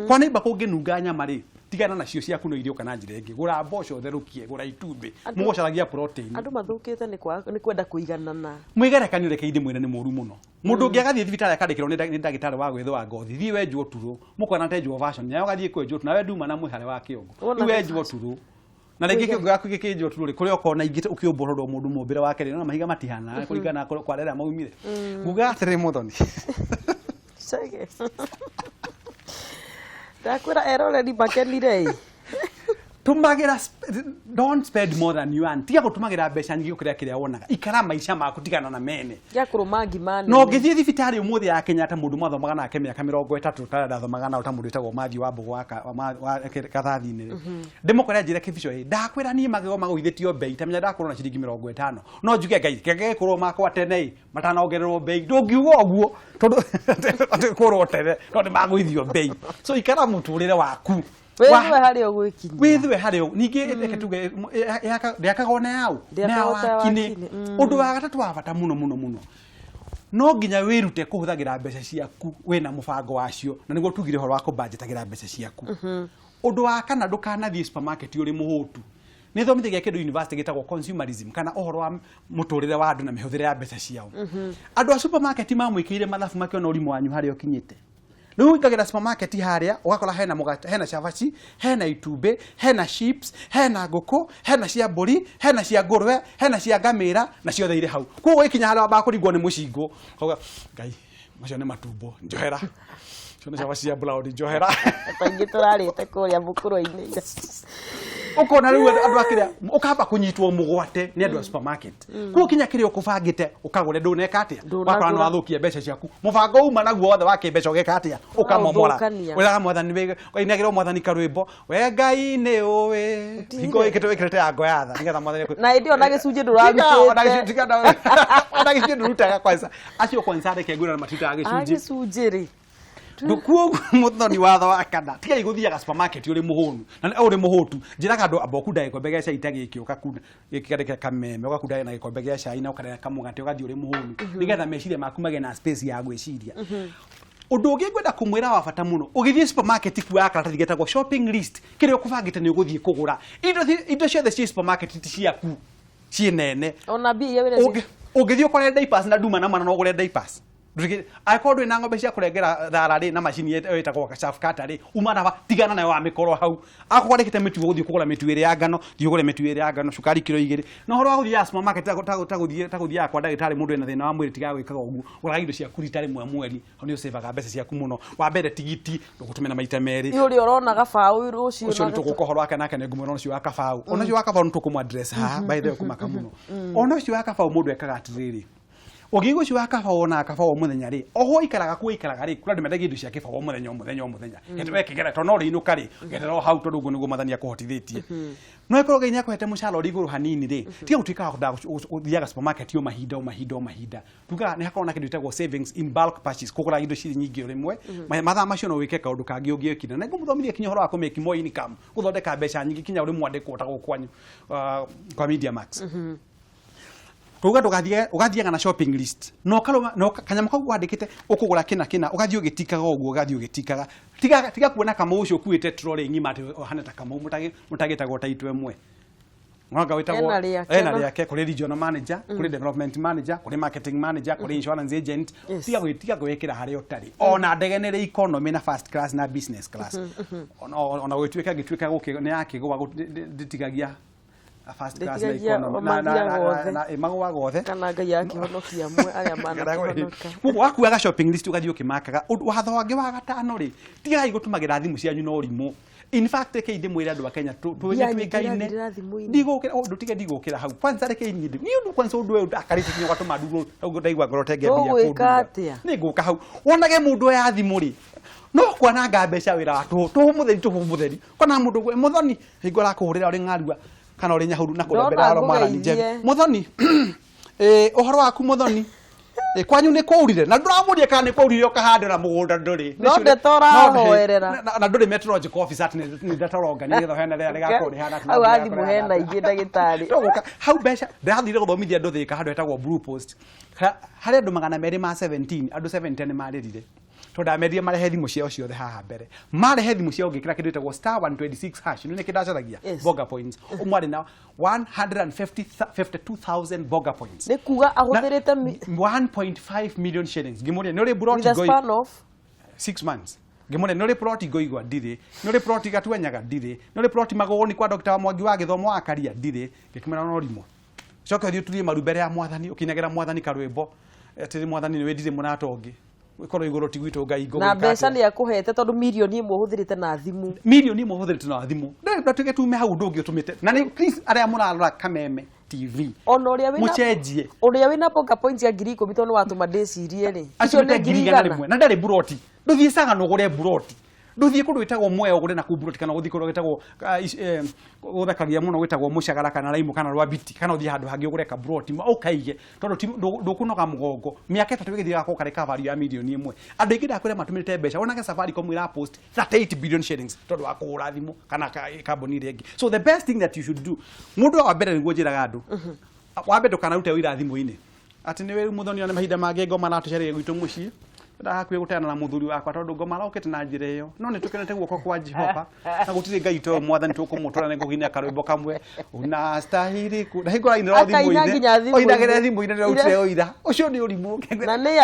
kwa nĩmba kũngĩnunga nyama rĩ tigana nacio ciaku no irio kana njĩra ĩngĩ gũra mboco therũkie gũra itumbĩ mũgocaragia protein andũ mathũkĩte nĩ kwenda kũiganana mwĩgerekani reke ithĩ mwĩna nĩ mũru mũno mũndũ ũngĩ agathiĩ thibitarĩ akandĩkĩrwo nĩ ndagĩtarĩ wa gwĩthũa ngothi thiĩ wenjwo turo mũkona tenjwo version nawe ũgathiĩ kwenjwo nawe nduma na mwĩhare wa kĩongo rĩu wenjwo turo na rĩngĩ kĩongo gĩaku gĩkĩnjwo turo rĩ kũrĩa ũkona ingĩ ũkĩũmbororwo mũndũ mũmbĩre wa kerĩ na mahiga matihana kũringana kwa rĩrĩa maumire nguga atĩrĩ Muthoni Sege. Ndakwĩra eroreri makenire tumagira don't spend more than you want tiga gũtũmagĩra mbeca nyingĩ ũkĩrĩa kĩrĩa wonaga ikara maica maku tigana na mene ya kũrũma ngimani no ngĩthiĩ thibitarĩ ũmũthĩ ya Kenyatta mũndũ mathomaga nake mĩaka 30 kana ndathomaga na mũndũ wĩtagwo Mathi wa Mbũgũ wa Kathathi-inĩ ndĩmũkorera njĩra kĩbico ndakwĩra niĩ magego magũithĩtio mbei tamenya ndakorwo na ciringi 50 no njuge Ngai kenge kũrwo makwa tene matanongererwo mbei ndũngiuga ũguo tondũ kũrwo tene tondũ magũithio mbei so ikara mũtũrĩre waku wĩthwe harĩa ũgwĩkinyia wĩthwe harĩa ningĩ reke tuge ndĩakagona yau na wakinĩ ũndũ wa gatatũ wa bata mũno no nginya wĩrute kũhũthagĩra mbeca ciaku wĩna mũbango wacio na nĩguo tugire ũhoro wa kũbanjĩtagĩra mbeca ciaku ũndũ wa kana ndũkanathiĩ supermarket ũrĩ mũhũtu nĩ thomithagia kĩndũ university gĩtagwo consumerism kana ũhoro wa mũtũrĩre wa andũ na mĩhũthĩre ya mbeca ciao andũ a supermarket mamwĩkĩire mathabu makĩona ũrimũ wanyu harĩa ũkinyĩte rĩu ingagĩra supermarket harĩa ũgakora hena mũgate hena cabaci hena itumbĩ hena chips hena ngũkũ hena cia mbũri hena cia ngũrwe hena cia ngamĩra na ciothe irĩ hau koguo ikinya harĩa wambaga kũringwo nĩ mũcingo kauga Ngai macio nĩ matumbo njohera cio nĩ cabaci cia brown njohera kaingĩ tũrarĩte kũrĩa mũkũrũ-inĩ ukona rĩu andũ akĩrĩa ũkamba kũnyitwo mũgwate nĩ andũ a supermarket koguo kinya kĩrĩa ũkũbangĩte ũkagũre ndũneka atĩa wakora no athũkie mbeca ciaku mũbango uma naguo wothe wa kĩmbeca ũgeka atĩa ũkamomora wĩraga mwathani wĩinagĩrwo mwathani karwĩmbo we Ngai nĩ ũĩ hingo ĩkĩrĩte ya ngoyatha nĩgetha mwathani na ĩndĩ ona gĩcunjĩ ndũrarutĩte ona gĩcunjĩ ndũrutaga kwanza acio kwanza reke ngũra matutaga gĩcunjĩ rĩ ndukuo Muthoni watho wa kana tiga iguthiaga supermarket uri muhunu na uri muhutu njiraga andu abokunda gikombe gĩa cai tagĩkĩ ũkakunda gĩkĩkarĩka kameme ũgakunda na gikombe gĩa cai na ũkarĩa kamũgate ũgathi uri muhunu nigetha meciria maku mage na space ya gwĩciria undu ungi ngwenda kumwira wa bata muno ugithie supermarket ku akaratathi getagwo shopping list kiria ukubangite ni uguthie kugura indo ciothe ci supermarket ti ciaku cienene ona bia wele ugithie ukore diapers na duma na mana no ugure diapers akorwo na ngombe cia kurengera thara ri na machine etagwo chaff cutter ri umana ba tigana nayo wa mikoro hau akwarikite mitu guthie kugura mitu iri ya ngano thie ugure mitu iri ya ngano cukari kilo 2 no horo wa guthie supermarket taguthie akwa ndagitari mundu ena thina wa mwiri tiga gwikaga uguo uraga indo cia kuritari mweri ni usevaga mbeca ciaku muno wa mbere tigiti ndugutumena maita meri uri urona gabau rucio ucio nitugukohoro wake nake ne ngumwe ucio wa kabau ona ucio wa kabau nitukumu address ha by the way kumaka muno ona ucio wa kabau mundu ekaga atiriri ogigo cio akabao na akabao muthenya ri oho ikaraga kuikaraga ri kura ndimendagi indu cia kibao muthenya etwe kigera to no ri inuka ri gerero hau to ndugu niguo mathania kuhotithitie no ikoro genya kwete muchala ri iguru hanini ri tiga gutuika kuthiaga supermarket yo mahinda tuga ni hakona kindu itagwo savings in bulk purchase kugura indo ciri nyingi rimwe mathaa macio no wike kaundu kangi ungiekina na ngumuthomithia kinya horo wa kumeki mo income guthondeka mbeca nyingi kinya uri mwandiko utagwo kwanyu kwa Media Max kuga ugathie na shopping list no kanyama kau wandikite ukugura kina ugathie ugitikaga uguo ugathie ugitikaga tiga kuona kama ucio kuite trolley ngima ati haneta kama mutagitagwo taitwe mwe mwanga witagwo ena riake kuri regional manager kuri development manager kuri marketing manager kuri insurance agent tiga gwikira hari utari ona ndege ni economy na first class na business class ona gwituika gituika guki ni yake gwa nditigagia first class na economy na magwa gothe kana ngai akihonokia mwe aya mana kugo wakuaga shopping list ugathie ukimakaga watho wangi wa gatano ri tigai gutumagira thimu cianyu no rimu in fact keinde mwira andu a Kenya twikaine ndigukira ndutige ndigukira hau kwanza reke nyindi ni undu kwanza undu we akarite kinyo gatuma nduru ugu ndaigwa ngoro tenge bia kundu ni nguka hau wonage mundu ya thimu ri no kwananga mbeca wira watu tu mutheri kana mundu gwe muthoni hingora kuhurira uri ngarua kana uri nyahuru na kurembera ro mara nije muthoni uhoro waku muthoni kwanyu ni kwaurire na nduramurie kana ni kwaurire ukahandira mugunda nduri no ndetora hoerera na nduri meteorological office ati ni ndatoronga ni getho hena rere gakuri hana au athimu hena ingi ndagitari hau mbeca ndathire guthomithia andu thika handu etagwo blue post hari andu 217 andu 70 ni maririre to ndamerie marehe thimu ciao ciothe haha mbere marehe thimu ciao ngikira kindu etagwo *126# ni kidacaragia boga points umwari na 152,000 boga points ni kuga aguthirite 1.5 million shillings gimuria ni uri brought go 6 months gimuria ni uri plot goigwa ndire ni uri plot gatwenyaga ndire ni uri plot magogoni kwa Dr. Mwangi wa githomo wa karia ndire ngikimera no rimo coke thio turie marumbere ya mwathani ukinyagira mwathani karwimbo ati mwathani ni wendire munatongi ikoro igoro tigwito ngai ngo na mbeca ni akuhete tondu milioni imwe uhuthirite na thimu na thimu ndatuge tume hau ndungi utumite na ni please aria murarora Kameme TV ona uria wina mucenjie uria wina boga points ya 10,000 tondu watuma ndecirie ri icio ni 100 rimwe na ndari buroti nduthie saga no gure buroti nduthie kundu itagwo mweyo gure na kuburoti kana guthie kundu itagwo guthakagia muno gwitagwo mucagara kana raimu kana rwabiti kana uthie handu hangi ugure ka buroti ukaige tondu ndukunoga mugongo miaka 3 githia gako kareka value ya milioni imwe andu ingi ndakwira matumirite mbeca onake Safaricom ira post 38 billion shillings tondu wa kugura thimu kana kambuni rengi so the best thing that you should do mundu wa mbere niguo njiraga andu wambe ndukana rute wira thimu-ini ati ni we muthoni one mahinda mange ngoma na tucerere gwitu mucii ndahakwe gutana na muthuri wakwa tondu ngoma raukite na njira iyo no ni tukenete guoko kwa Jehova na gutire ngai to mwathani tukumutura ne nguginya karwimbo kamwe una stahili ku ndahingura ine ro thimu-ini oinagire thimu-ini ro utire oira ucio ni urimu na ni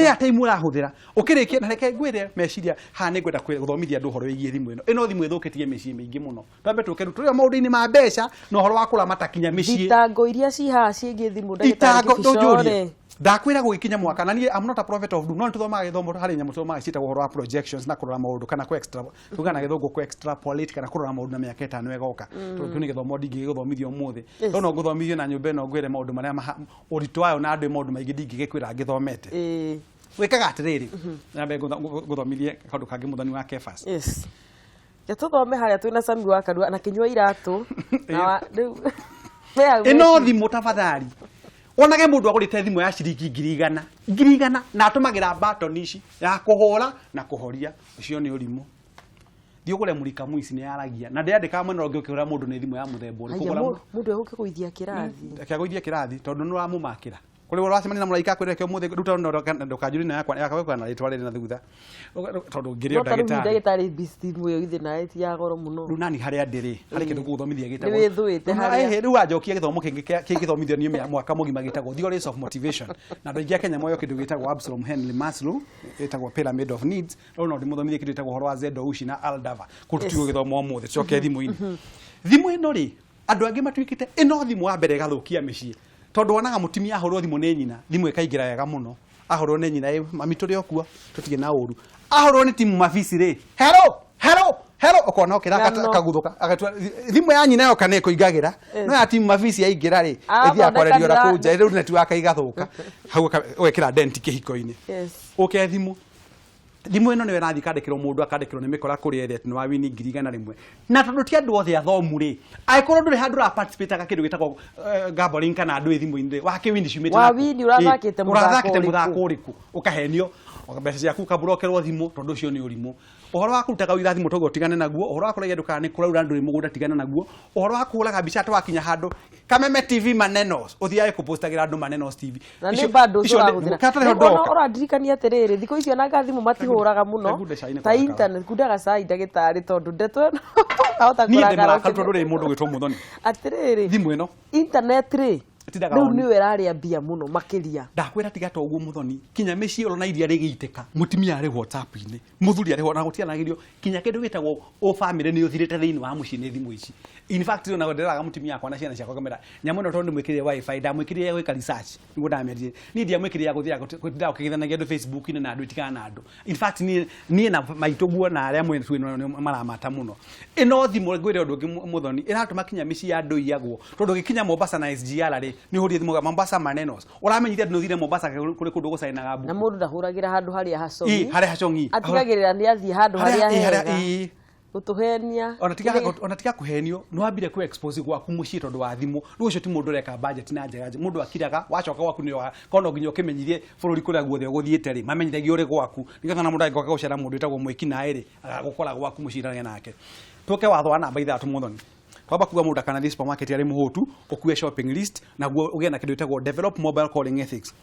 ya time urahuthira ukirikia na reke ngwire meciria ha ni ngwenda guthomithia andu horo wigie thimu ino thimu ithukitie micii mingi muno twambe tukeru turi maundu-ini ma mbeca no horo wa kuramata kinya micii thitango iria ciha ciĩgiĩ thimu ndagĩtarĩ ndakwira gugikinya mwaka na I'm not a prophet of doom no tuthomaga githomo hari nyamu tuthomaga cita horo wa projections na kurora maundu kana ku extra tugana githungu ku extrapolate kana kurora maundu na miaka 5 egoka tuni githomo ndingi guthomithio muthi no guthomithio na nyumba no ngwire maundu maria uritu ayo na andu maundu maingi ndingi gikwira githomete wikaga atiriri nyambe guthomithie kandu kangi muthoni wa Kefas tuthome haria twina Sami wa Karua na kinywa iratu na riu ino thimu tafadhali onage mundu agurite thimu ya ciringi 100 na atumagira button ici ya kuhora na kuhoria ucio ni urimu thiugure murika muici ni yaragia na ndiandika mwena ungi ukihura mundu ni thimu ya muthemba uri kugura mundu ehuke kuithia kirathi akagoithia kirathi tondu ni ramumakira kuri uracemania na muraika kwireke umuthi ruta ndokanjuri na yakwa na ritwa riri na thutha tondu ngirio ndagitari bistimu yo ithi na eti ya goro muno runani haria ndiri hari kindu guthomithia gitagwo withuite haria riu anjokia githomo kingithomithio ni mwaka mugima gitagwo theories of motivation na ndu ingia Kenya moyo kindu gitagwo Absalom Henry Maslow gitagwo pyramid of needs no ndimuthomithie kindu gitagwo horo wa Zendo Ushi na Aldava kurutio githomo umuthi coke thimu-ini thimu ino ri andu angi matuikite ino thimu wa mbere gathukia micii tondu wonaga mutimia ahorwo thimu ni nyina thimu ikaingira wega muno ahorwo ni nyina mami turi okuo tutige na uru ahorwo ni timu mabisi ri hello okona okira kaguthuka agatua thimu ya nyina yo kana kuingagira no ya timu mabisi yaingira ri ithia kwarerio ra kunja riu network igathuka hau wekira dent kihiko-ini okay thimu ino niwe rathi kandikirwo mundu akandikirwo ni mikora kuri ethe ni wa wini ngiri igana rimwe na tondu ti andu othe athomu ri aikorwo nduri handu ra participate ka kindu gitagwo gambling kana andu thimu-ini wa kiwindi cumite wa wini urathakite muthako uriku ukahenio mbeca ciaku kabrokerwo thimu tondu ucio ni urimu uhoro wa kurutaga wira thimu togo tigane naguo uhoro wa kuragia ndukana ni kuraura nduri mugunda tigane naguo uhoro wa kuraga bica twakinya handu Kameme TV manenos uthiaye kupostagira andu manenos TV na ni bado uraguthira uradirikania atiriri thiko icio na gathimu matihuraga muno ta internet kundaga sai ndagitari tondu ndetwe ahota kuragara tondu ri mundu gwitwo muthoni atiriri thimu ino internet ri riu niwe raria mbia muno makiria ndakwira tiga to uguo muthoni kinya micii urona iria rigiiteka mutimia ari WhatsApp-ini muthuri ari na gutianagirio kinya kindu gitagwo o family ni uthirite thiini wa mucii ni thimu ici in fact no ndiraga mutimia akwa na ciana ciakwa kamera nyamu no tondu mwikirire wifi ndamwikirire gwika research niguo ndamerie ni ndia mwikirire guthia kutinda ukigithanagia andu Facebook-ini na andu itikana na andu in fact ni na maitoguo na aria mwe tu maramata muno ino thimu ngwire undu muthoni iratuma kinya micii ya andu iagwo tondu gikinya Mombasa na SGR ri ni huri thimu Mombasa manenos uramenyithia andu thire Mombasa kuri kundu gucainaga mbu na mundu ndahuragira handu haria hacongi haria hacongi atigagirira ni athii handu haria hega utuhenia ona tiga kuhenio no ambire ku expose gwaku mucii tondu wa thimu rucio ti mundu reka budget na njega mundu akiraga wacoka gwaku ni kono nginya ukimenyithie bururi kuria guothe uguthiite ri mamenyithagia uri gwaku nigetha na mundu agoka gucera mundu itagwo mwiki na iri agagukora gwaku mucirania nake tuke watho wa namba 3 muthoni kwamba kuga mundu kana thi supermarket ari muhutu ukue shopping list naguo ugie na kindu itagwo develop mobile calling ethics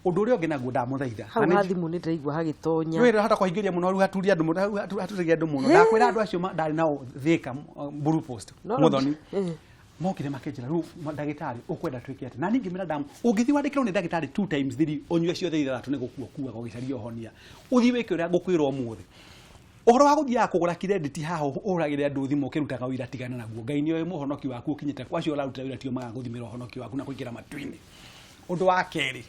undu uri ngina guda muthaitha na thimu ni ndaigua hagitonya wira hata kuhingiria muno ru haturia andu haturia andu muno ndakwira andu acio ndari nao thika blue post muthoni mokire makenjira ru ndagitari ukwenda twike ati na ningi mira damu ungithi wandikirwo ni ndagitari 2 times 3 onyue ciothe ithatatu ni gukua gugicaria honia uthi wike uria ngukwira umuthi uhoro wa guthia kugura credit haha uragire andu thimu kirutaga wira tigana naguo ngai ni oyo muhonoki waku ukinyite kwacio uraruta wira tio maga guthimira uhonoki waku na kuingira matu-ini undu wa keri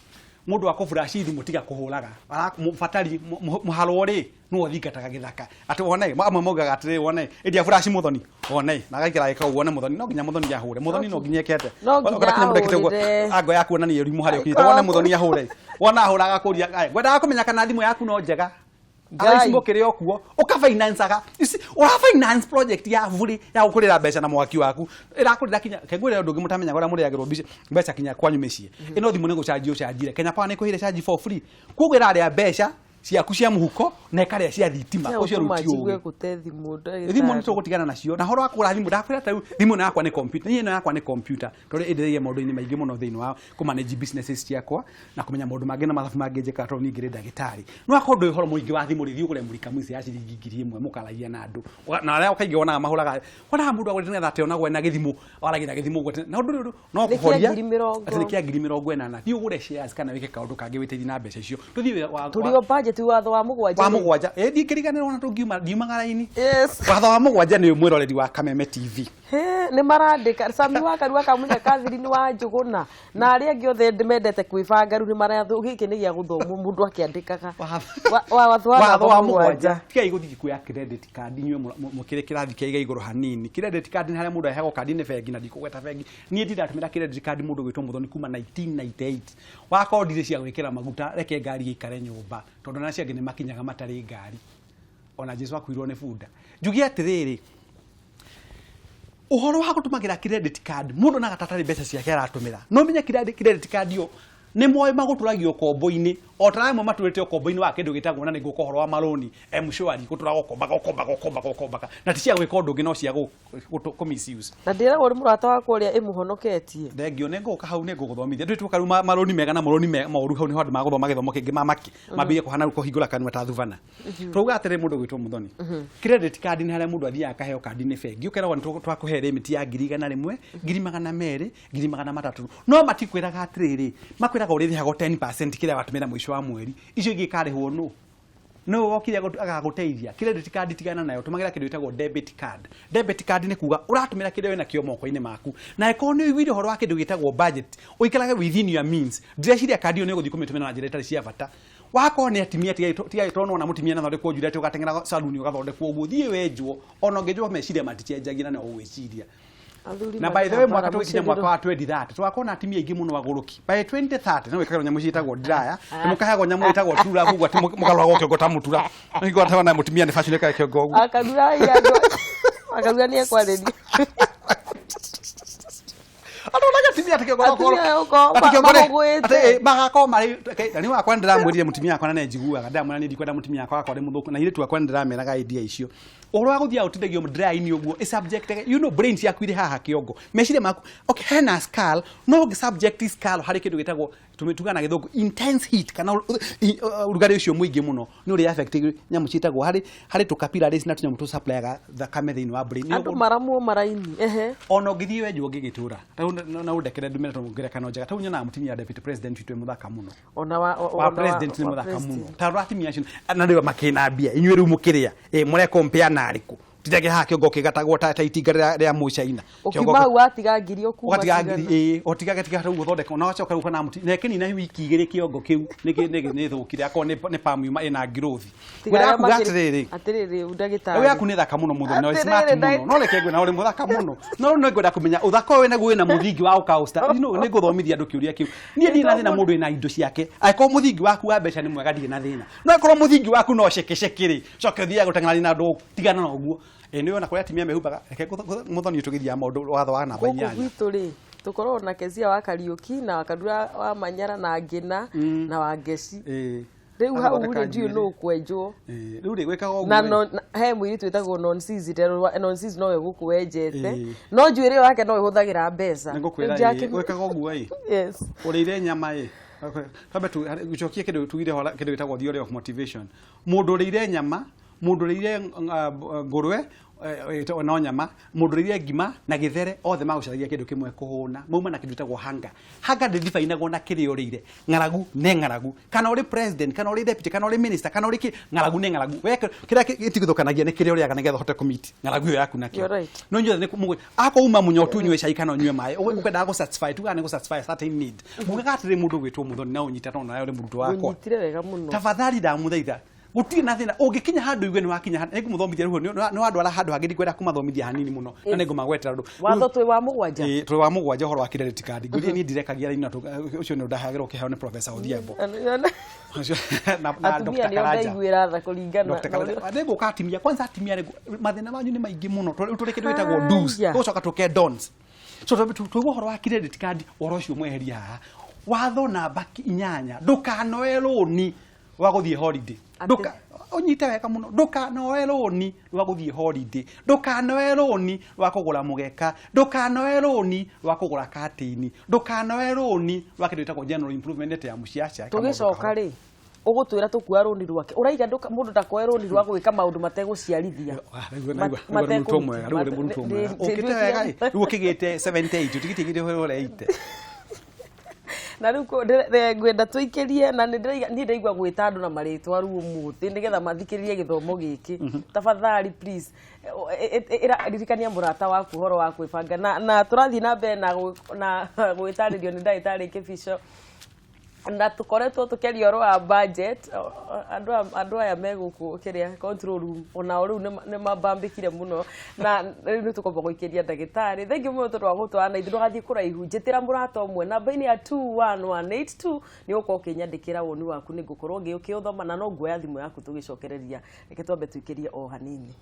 mundu akufurashi thimu tiga kuhuraga mufatari muhalo ri no thingataga githaka ati wonai amwe mogaga atiri wonai india furashi muthoni wonai na gaikira ika uone muthoni no nginya muthoni yahure muthoni no nginya ekete kinya mundu ekete ago yaku na ni urimu hari ukinyite wone muthoni yahure wona ahuraga kuria gwenda kumenya kana thimu yaku no njega Guys, mokere okuo uka financeaga ura finance project ya vuri ya ukurira mbeca na mwaki waku irakurira kinya kengwire undu ngimutamenya gora muri agirwo mbeca kinya kwanyu mecii ino thimu ni gucharge uchargire Kenya Power ni kuhire charge for free kugira aria mbeca ciaku cia muhuko na ikaria cia thitima ucio rutio thimu ni tugutigana nacio na horo wakura thimu ndakwira ta thimu na yakwa ni computer ni ino yakwa ni computer tori endereire maundu-ini maingi muno thiini wa ku manage businesses ciakwa na kumenya maundu mangi na mathabu mangi njika to ningire ndagitari no akondu horo muingi wa thimu rithi ukure mulika mwisi ya ciringi 1000 mukaragia na andu na aria ukaingi wonaga mahuraga wona mundu agwetene thate ona gwena githimu waragira githimu gwetene na undu no kuhoria atiri kia 280 thi ugure shares kana wike kaundu kangi witithi na mbeca icio tuthi turio budget watho wa mugwanja ndikiriganira ona tungiumagara-ini watho wa mugwanja ni mwiroreri wa Kameme TV ni marandika Sami Wakaru kamunya kathiri-ini wa Njuguna na aria angi othe ndimendete kwĩbanga ru ni marathu giki ni gia guthomo mundu akiandikaga watho wa mugwanja tiga iguthi kuya credit card nywe mukire kirathi kia iguru hanini credit card ni haria mundu aheagwo card ni bengi na ndikugweta bengi ni ndiratumira credit card mundu gwitwo muthoni kuma 1998 wakodire cia gwikira maguta reke ngari ikare nyumba tondu na cia ngine makinyaga matari ngari ona Jesu akwirwo ni bunda njugi atiriri uhoro wa gutumagira credit card mundu na gatatari mbeca ciake aratumira no menya credit card yo nĩ moĩ magũtũragio kombo-inĩ o taramwe matũrĩte kombo-inĩ wa kĩndũ gĩtagwo na nĩguo kohoro wa maroni mshwari gũtũra gũkomba na ti cia gwĩka ũndũ ũngĩ no cia misuse na ndĩragwo nĩ mũrata wakwa ũrĩa ĩmũhonoketie thengio nĩ ngũka hau nĩ ngũgũthomithia ndĩ tũkaru maroni mega na maroni moru hau nĩ handũ magũthoma gĩthomo kĩngĩ mamaki mambie kũhana kũhingũra kanua ta thuvana twauga atĩrĩ mũndũ gwĩtwo Muthoni credit card nĩ harĩa mũndũ athiaga akaheo kandi nĩ bengi ũkeragwo nĩ twakũhe limit ya 100,000 200,000 300,000 no matikwĩraga atĩrĩrĩ makwĩraga ũrĩrĩhaga 10% kĩrĩa watũmĩra mũico wa mweri icio ingĩ karĩhwo no wokire agagũteithia credit card tigana nayo tũmagĩra kĩndũ gĩtagwo debit card nĩ kuga ũratũmĩra kĩndũ wĩna kĩo moko-inĩ maku na eko nĩ ũiguire ũhoro wa kĩndũ gĩtagwo budget ũikarage within your means ndĩreciria kandi ĩyo nĩ ũgũthiĩ kũmĩtũmĩra na njĩra itarĩ cia bata wako nĩ atimia tiga tũrona na mũtimia na thondekwo njũre tũgateng'era saluni ũgathondekwo ũguo thiĩ wenjwo ona ũngĩnjwo meciria maticenjagia na no ũgwĩciria na by the way mwaka tũgĩkinya mwaka wa 2030 twakona atimia aingĩ mũno agũrũki by 2030 no wĩkagwo nyamũ ciĩtagwo dryer mũkahagwo nyamũ ĩtagwo tura hugu ati mũgarũragwo kĩongo ta mũtura nĩguo ataona mũtimia nĩ fashion ĩkaga kĩongo ũguo akadura iyando akadura nĩ ekwarĩria atimia magako mari ni wakwa ndiramwĩrire mutimia akwa na njiguaga ndamwĩra nĩ ndikwenda mutimia akwa akwa nĩ mũthũku na iritu akwa ndirameraga idea icio ũhoro wa gũthia ũtindagio dry-inĩ ũguo is subject you know brains yaku irĩ haha kĩongo meciria maku okay hena skull no subject skull harĩ kĩndũ gĩtagwo tumetuga na gĩthũngũ intense heat kana ũrugarĩ ũcio mũingĩ mũno nĩ ũrĩ affect nyamũ ciĩtagwo harĩ tu capillaries na tunyamũ tu supply thakame thĩinĩ wa brain andũ maramwo maraini ona ũngĩthiĩ wenjwo ũngĩgĩtũra na ũndekere ndumĩre tũngĩra kana njega ta unyona mutimia deputy president witũ mũthaka mũno ona wa president nĩ mũthaka mũno ta ratimia acio na rĩo makĩna mbia inyuĩ rĩu mũkĩrĩa mũre compare na arĩkũ tithage ha kĩongo kĩgatagwo ta itinga rĩa mũcaina kĩongo watiga ngiri okuma otigage tiga rĩu gũthondeka na wacoka rĩu kana muti nekeni na wiki igĩrĩ kĩongo kĩu nĩ thũkire akoo nĩ pamu ĩna growth wĩra kuga atĩrĩrĩ ndagĩtarĩ wĩra ku nĩ thaka mũno mũthoni na smart mũno no reke ngwe na ũrĩ mũthaka mũno no ngwenda kũmenya ũthaka ũyũ naguo wĩna mũthingi wa ũkaũsta nĩ ngũthomithia andũ kĩũria kĩu niĩ ndirĩ na thĩna mũndũ wĩna indo ciake angĩkorwo mũthingi waku wa mbeca nĩ mwega ndirĩ na thĩna no angĩkorwo mũthingi waku no cekeceke-rĩ coke ũthiaga gũteng'erania na andũ tigana na ũguo nĩ wona kũrĩa atimia mehumbaga reke Muthoni tũgĩthiaga maũndũ watho wa namba 8 gũkũ gwitũ-rĩ tũkorwo na Kezia wa Kariũki na Wakadura wa Manyara na Ngĩna na wa Ngeci rĩu hau-rĩ ndiũ nũ kwenjwo rĩu rĩ gwĩkaga ũguo na he mũirĩtu wĩtagwo non-cis non-cis nowe gũkũ wenjete no njuĩrĩ wake no ĩhũthagĩra mbeca gwĩkaga ũguo ũrĩire nyama kambe tucokie kĩndũ tugire kĩndũ gĩtagwo theory of motivation mũndũ ũrĩire nyama mũndũ ũrĩire ngũrwe no nyama mũndũ ũrĩire ngima na gĩthere othe magũcaragia kĩndũ kĩmwe kũhũna mauma na kĩndũ gĩtagwo hanga ndĩthibainagwo na kĩrĩa ũrĩire ng'aragu nĩ ng'aragu kana ũrĩ president kana ũrĩ deputy kana ũrĩ minister kana ũrĩ ng'aragu nĩ ng'aragu kĩrĩa gĩtigithũkanagia nĩ kĩrĩa ũrĩaga nĩgetha ũhote kũmiti ng'aragu ĩyo yaku nakĩo no nyuothe akoma mũnyotu nyue cai kana ũnyue maĩ ũkwendaga gũsatisfy tugaga nĩ gũsatisfy a certain need mugaga atĩrĩ mũndũ gwĩtwo Muthoni na ũnyita tondũ nawe ũrĩ mũrutwo wakwa tafadhali ndamũthaitha gũtirĩ na thĩna ũngĩkinya handũ igwe nĩ wakinya nĩngũmũthomithia rĩu nĩ wandwara handũ hangĩ ndikwenda kũmathomithia hanini mũno na nĩngũmagwetera andũ watho twĩ wa mũgwanja twĩ wa mũgwanja ũhoro wa credit card ngũrie niĩ ndirekagia raini ũcio nĩ ndahagĩrwo kĩheo nĩ professor Odhiambo na Dr. Karanja nĩngũka atimia kwanza atimia mathĩna manyu nĩ maingĩ mũno tũrĩ kĩndũ gĩtagwo do's gũcoka tũke don'ts so twĩ ũhoro wa credit card ũhoro ũcio mweheria haha watho namba 8 ndũkanoe rũni wa gũthiĩ holiday unyite wega muno ndũkanoe rũni rwa gũthiĩ holiday ndũkanoe rũni rwa kũgũra mũgeka ndũkanoe rũni rwa kũgũra katini ndũkanoe rũni rwa kĩndũ gĩtagwo general improvement ya mũciaca tũgĩcoka-rĩ ũgũtwĩra tũkuoya rũni rwake ũraiga mũndũ ndakoe rũni rwa gwĩka maũndũ mategũciarithia rĩu ũkĩgĩte 78 ũtigĩtigĩre ũrĩa 80 na rĩu ngwenda tũikĩrie na niĩ ndaigua gwĩta andũ na marĩtwa rĩu ũmũthĩ nĩgetha mathikĩrĩrie gĩthomo gĩkĩ tafadhali please ririkania mũrata waku ũhoro wa kwĩbanga na tũrathiĩ na mbere na gwĩtarĩrio nĩ ndagĩtarĩ Kĩbico na tukoretwo tukeria oro wa budget andu aya meguku kiria control room ona riu ne mabambikire muno na riu tukomba guikeria ndagitari thengi muno tondu wa gutwana ithu gathie kuraihu njitira murata omwe namba-ini ya 21182 ni uko kinyandikira woni waku ni ngukorwo ngiukiuthoma na no nguoya thimu yaku tugicokereria reke twambe tuikerie o hanini.